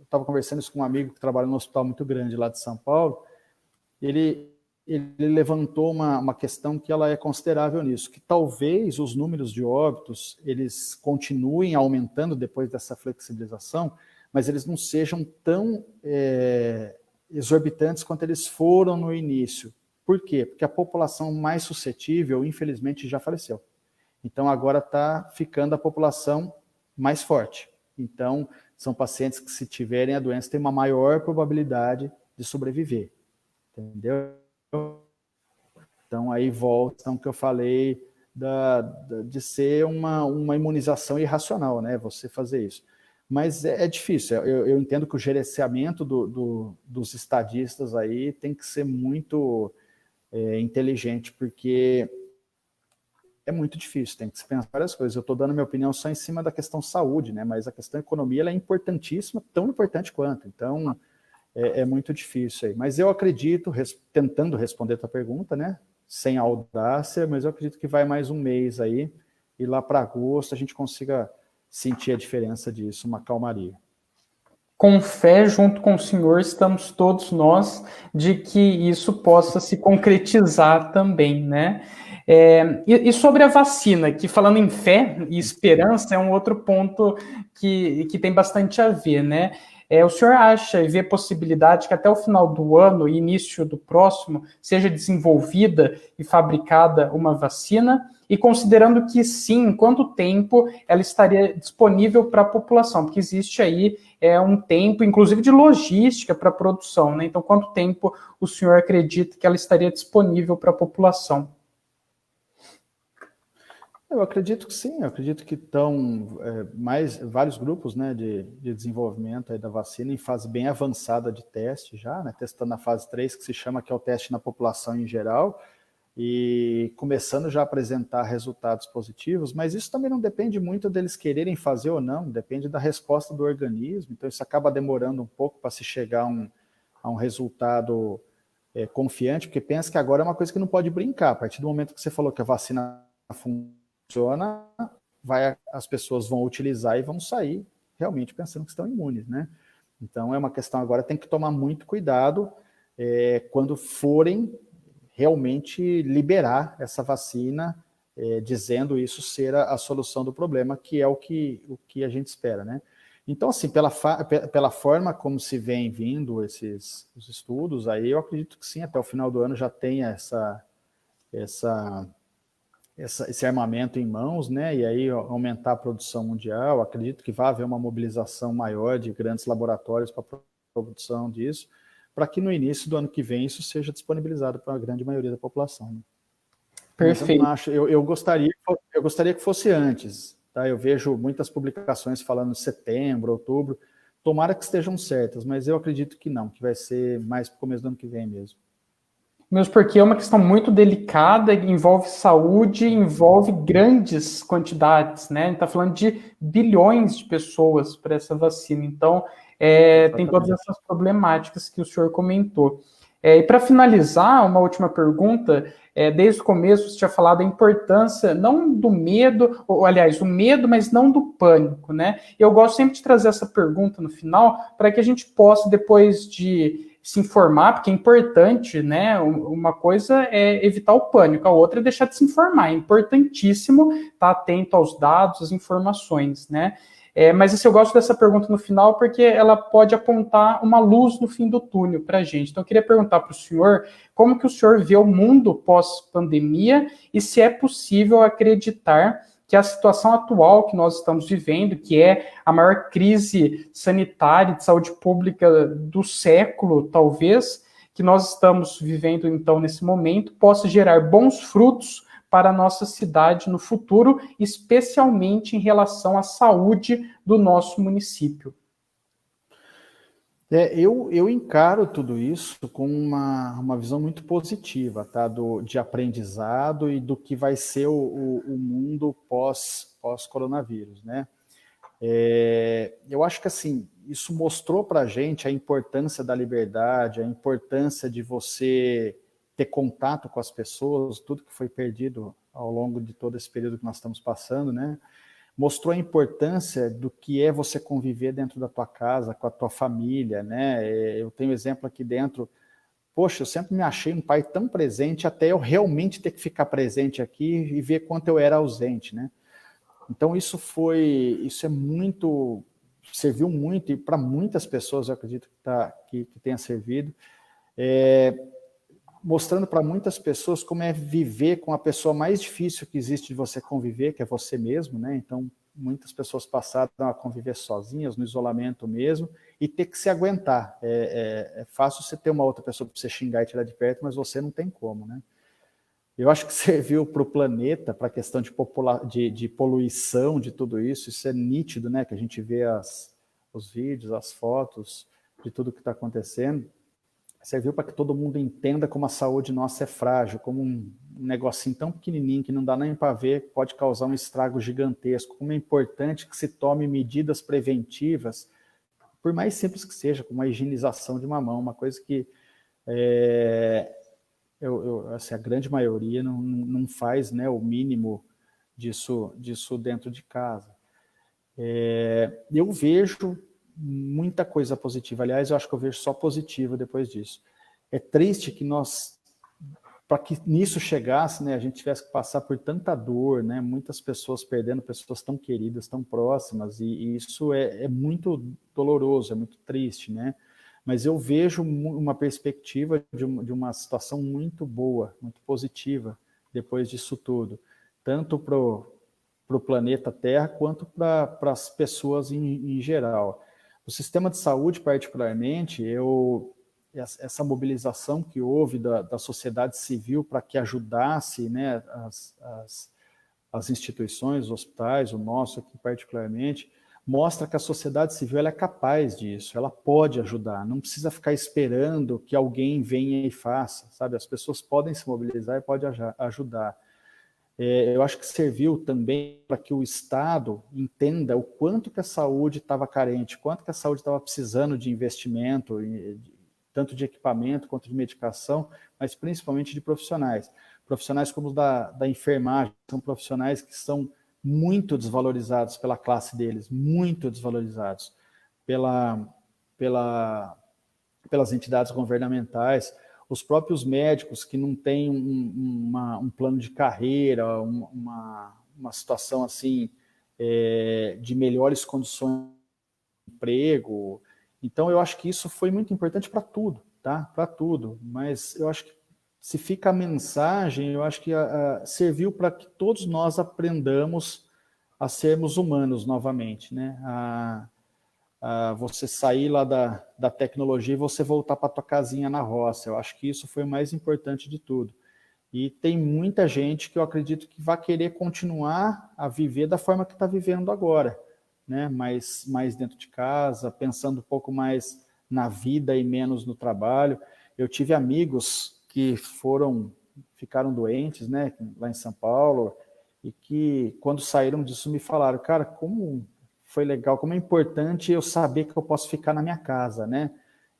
B: estava conversando isso com um amigo que trabalha num hospital muito grande lá de São Paulo, ele levantou uma questão que ela é considerável nisso, que talvez os números de óbitos, eles continuem aumentando depois dessa flexibilização, mas eles não sejam tão exorbitantes quanto eles foram no início. Por quê? Porque a população mais suscetível, infelizmente, já faleceu. Então, agora está ficando a população mais forte. Então, são pacientes que, se tiverem a doença, têm uma maior probabilidade de sobreviver. Entendeu? Então, aí volta o que eu falei de ser uma imunização irracional, né? Você fazer isso. Mas é difícil. Eu entendo que o gerenciamento dos estadistas aí tem que ser muito inteligente, porque é muito difícil, tem que se pensar várias coisas. Eu estou dando minha opinião só em cima da questão saúde, né? Mas a questão economia ela é importantíssima, tão importante quanto. Então, é muito difícil aí. Mas eu acredito, tentando responder a tua pergunta, né? Sem audácia, mas eu acredito que vai mais um mês aí, e lá para agosto a gente consiga sentir a diferença disso, uma calmaria.
A: Com fé, junto com o Senhor, estamos todos nós de que isso possa se concretizar também, né? E sobre a vacina, que falando em fé e esperança, é um outro ponto que tem bastante a ver, né? O senhor acha e vê possibilidade que até o final do ano e início do próximo seja desenvolvida e fabricada uma vacina? E considerando que sim, em quanto tempo ela estaria disponível para a população? Porque existe aí um tempo, inclusive de logística para a produção, né? Então, quanto tempo o senhor acredita que ela estaria disponível para a população?
B: Eu acredito que sim, eu acredito que estão vários grupos, né, de desenvolvimento aí da vacina em fase bem avançada de teste já, né, testando na fase 3, que se chama que é o teste na população em geral, e começando já a apresentar resultados positivos, mas isso também não depende muito deles quererem fazer ou não, depende da resposta do organismo, então isso acaba demorando um pouco para se chegar a um resultado confiante, porque pensa que agora é uma coisa que não pode brincar, a partir do momento que você falou que a vacina funciona, as pessoas vão utilizar e vão sair realmente pensando que estão imunes, né? Então é uma questão agora, tem que tomar muito cuidado quando forem realmente liberar essa vacina, dizendo isso ser a solução do problema, que é o que a gente espera, né? Então, assim, pela forma como se vem vindo os estudos, aí eu acredito que sim, até o final do ano já tenha esse armamento em mãos, né? E aí aumentar a produção mundial. Acredito que vai haver uma mobilização maior de grandes laboratórios para a produção disso, para que no início do ano que vem isso seja disponibilizado para a grande maioria da população. Né?
A: Perfeito.
B: Mas eu não acho, eu gostaria que fosse antes. Tá? Eu vejo muitas publicações falando de setembro, outubro. Tomara que estejam certas, mas eu acredito que não, que vai ser mais para o começo do ano que vem mesmo.
A: Mesmo porque é uma questão muito delicada, envolve saúde, envolve grandes quantidades, né? A gente está falando de bilhões de pessoas para essa vacina. Então, tem todas essas problemáticas que o senhor comentou. E para finalizar, uma última pergunta. Desde o começo você tinha falado da importância, não do medo, ou aliás, o medo, mas não do pânico, né? Eu gosto sempre de trazer essa pergunta no final, para que a gente possa, depois de se informar, porque é importante, né? Uma coisa é evitar o pânico, a outra é deixar de se informar. É importantíssimo estar atento aos dados, às informações, né? Mas assim, eu gosto dessa pergunta no final porque ela pode apontar uma luz no fim do túnel para a gente. Então, eu queria perguntar para o senhor como que o senhor vê o mundo pós-pandemia e se é possível acreditar que a situação atual que nós estamos vivendo, que é a maior crise sanitária e de saúde pública do século, talvez, que nós estamos vivendo, então, nesse momento, possa gerar bons frutos para a nossa cidade no futuro, especialmente em relação à saúde do nosso município.
B: Eu encaro tudo isso com uma visão muito positiva, tá? De aprendizado e do que vai ser o mundo pós-coronavírus, né? Eu acho que assim, isso mostrou para a gente a importância da liberdade, a importância de você ter contato com as pessoas, tudo que foi perdido ao longo de todo esse período que nós estamos passando, né? Mostrou a importância do que é você conviver dentro da tua casa, com a tua família, né? Eu tenho exemplo aqui dentro. Poxa, eu sempre me achei um pai tão presente até eu realmente ter que ficar presente aqui e ver quanto eu era ausente, né? Então isso é muito, serviu muito e para muitas pessoas eu acredito que tenha servido, mostrando para muitas pessoas como é viver com a pessoa mais difícil que existe de você conviver, que é você mesmo, né? Então muitas pessoas passaram a conviver sozinhas, no isolamento mesmo, e ter que se aguentar. É fácil você ter uma outra pessoa para você xingar e tirar de perto, mas você não tem como, né? Eu acho que serviu para o planeta, para a questão de poluição, de tudo isso. Isso é nítido, né? Que a gente vê os vídeos, as fotos de tudo que está acontecendo. serviu para que todo mundo entenda como a saúde nossa é frágil, como um negocinho tão pequenininho que não dá nem para ver, pode causar um estrago gigantesco, como é importante que se tome medidas preventivas, por mais simples que seja, como a higienização de uma mão, uma coisa que assim, a grande maioria não faz, né, o mínimo disso dentro de casa. Eu vejo muita coisa positiva. Aliás, eu acho que eu vejo só positivo depois disso. É triste que para que nisso chegasse, né, a gente tivesse que passar por tanta dor, né, muitas pessoas perdendo pessoas tão queridas, tão próximas, e isso é muito doloroso, é muito triste, né? Mas eu vejo uma perspectiva de uma situação muito boa, muito positiva depois disso tudo, tanto para o planeta Terra quanto para as pessoas em geral. O sistema de saúde, particularmente, essa mobilização que houve da sociedade civil para que ajudasse, né, as instituições, os hospitais, o nosso aqui particularmente, mostra que a sociedade civil ela é capaz disso, ela pode ajudar, não precisa ficar esperando que alguém venha e faça, sabe? As pessoas podem se mobilizar e podem ajudar. Eu acho que serviu também para que o Estado entenda o quanto que a saúde estava carente, quanto que a saúde estava precisando de investimento, tanto de equipamento quanto de medicação, mas principalmente de profissionais. Profissionais como os da enfermagem, são profissionais que são muito desvalorizados pela classe deles, muito desvalorizados pelas entidades governamentais, os próprios médicos que não têm um plano de carreira, uma situação assim de melhores condições de emprego. Então, eu acho que isso foi muito importante para tudo, tá? Para tudo. Mas eu acho que se fica a mensagem, eu acho que serviu para que todos nós aprendamos a sermos humanos novamente, né? Você sair lá da tecnologia e você voltar para a tua casinha na roça. Eu acho que isso foi o mais importante de tudo. E tem muita gente que eu acredito que vai querer continuar a viver da forma que está vivendo agora, né? Mais dentro de casa, pensando um pouco mais na vida e menos no trabalho. Eu tive amigos que ficaram doentes, né, lá em São Paulo, e que quando saíram disso me falaram, cara, como foi legal, como é importante eu saber que eu posso ficar na minha casa, né?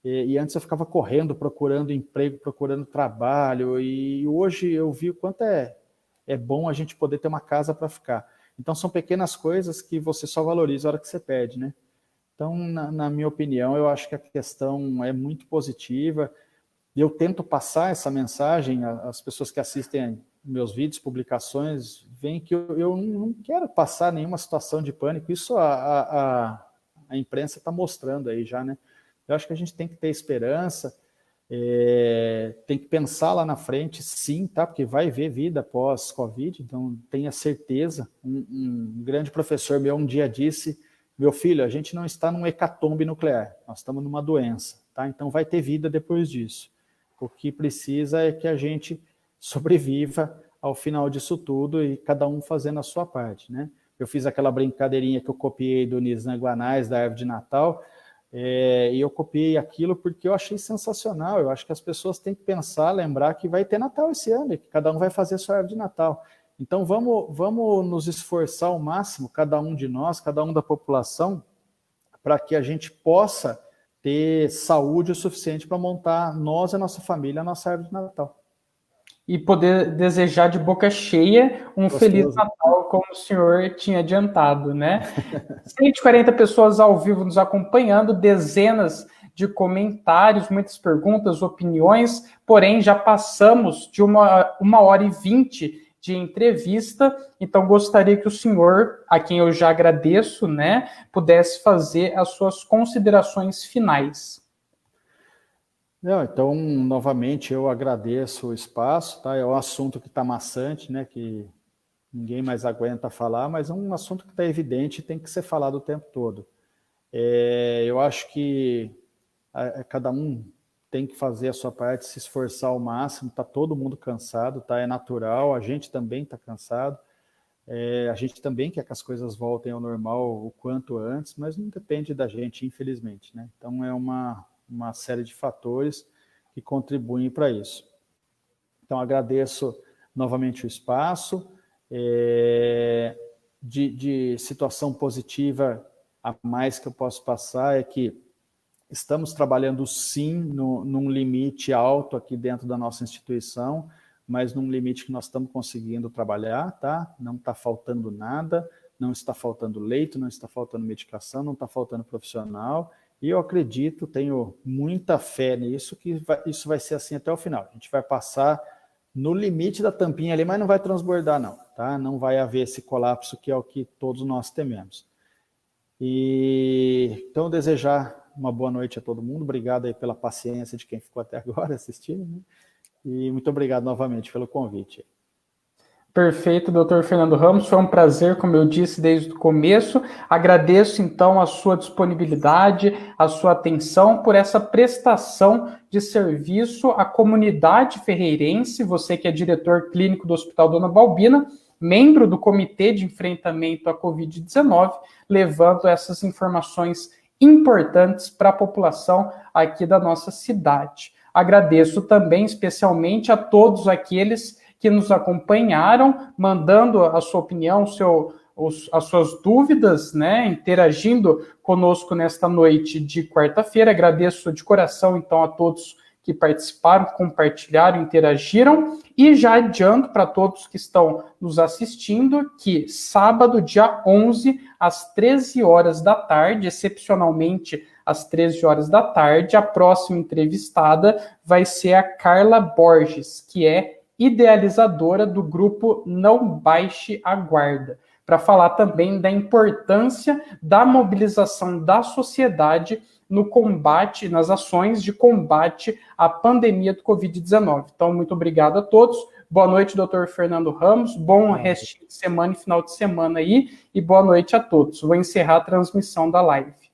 B: E antes eu ficava correndo, procurando emprego, procurando trabalho, e hoje eu vi o quanto é bom a gente poder ter uma casa para ficar. Então são pequenas coisas que você só valoriza a hora que você pede, né? Então, na minha opinião, eu acho que a questão é muito positiva. Eu tento passar essa mensagem às pessoas que assistem meus vídeos, publicações, veem que eu não quero passar nenhuma situação de pânico. Isso a imprensa está mostrando aí já, né? Eu acho que a gente tem que ter esperança, tem que pensar lá na frente, sim, tá? Porque vai haver vida pós-Covid, então tenha certeza. Um grande professor meu um dia disse, meu filho, a gente não está num hecatombe nuclear, nós estamos numa doença, tá? Então vai ter vida depois disso. O que precisa é que a gente sobreviva ao final disso tudo e cada um fazendo a sua parte, né? Eu fiz aquela brincadeirinha que eu copiei do Nizam Guanais, da árvore de Natal, e eu copiei aquilo porque eu achei sensacional. Eu acho que as pessoas têm que pensar, lembrar que vai ter Natal esse ano e que cada um vai fazer a sua árvore de Natal. Então vamos nos esforçar ao máximo, cada um de nós, cada um da população, para que a gente possa ter saúde o suficiente para montar nós e a nossa família a nossa árvore de Natal.
A: E poder desejar de boca cheia um
B: Gostoso.
A: Feliz Natal, como o senhor tinha adiantado, né? 140 pessoas ao vivo nos acompanhando, dezenas de comentários, muitas perguntas, opiniões, porém já passamos de 1h20 de entrevista, então gostaria que o senhor, a quem eu já agradeço, né, pudesse fazer as suas considerações finais.
B: Não, então, novamente, eu agradeço o espaço, tá? É um assunto que está maçante, né? Que ninguém mais aguenta falar, mas é um assunto que está evidente e tem que ser falado o tempo todo. Eu acho que cada um tem que fazer a sua parte, se esforçar ao máximo, está todo mundo cansado, tá? É natural, a gente também está cansado, a gente também quer que as coisas voltem ao normal o quanto antes, mas não depende da gente, infelizmente, né? Então é uma série de fatores que contribuem para isso. Então, agradeço novamente o espaço. De situação positiva, a mais que eu posso passar é que estamos trabalhando, sim, num limite alto aqui dentro da nossa instituição, mas num limite que nós estamos conseguindo trabalhar, tá? Não está faltando nada, não está faltando leito, não está faltando medicação, não está faltando profissional, e eu acredito, tenho muita fé nisso, que isso vai ser assim até o final. A gente vai passar no limite da tampinha ali, mas não vai transbordar não, tá? Não vai haver esse colapso que é o que todos nós tememos. Então, desejar uma boa noite a todo mundo. Obrigado aí pela paciência de quem ficou até agora assistindo, né? E muito obrigado novamente pelo convite.
A: Perfeito, doutor Fernando Ramos. Foi um prazer, como eu disse desde o começo. Agradeço, então, a sua disponibilidade, a sua atenção por essa prestação de serviço à comunidade ferreirense. Você que é diretor clínico do Hospital Dona Balbina, membro do Comitê de Enfrentamento à Covid-19, levando essas informações importantes para a população aqui da nossa cidade. Agradeço também especialmente a todos aqueles que nos acompanharam, mandando a sua opinião, as suas dúvidas, né, interagindo conosco nesta noite de quarta-feira. Agradeço de coração, então, a todos que participaram, compartilharam, interagiram, e já adianto para todos que estão nos assistindo que sábado, dia 11, às 13 horas da tarde, excepcionalmente às 13 horas da tarde, a próxima entrevistada vai ser a Carla Borges, que é idealizadora do grupo Não Baixe a Guarda, para falar também da importância da mobilização da sociedade no combate, nas ações de combate à pandemia do Covid-19. Então, muito obrigado a todos. Boa noite, doutor Fernando Ramos. Bom resto de semana e final de semana aí. E boa noite a todos. Vou encerrar a transmissão da live.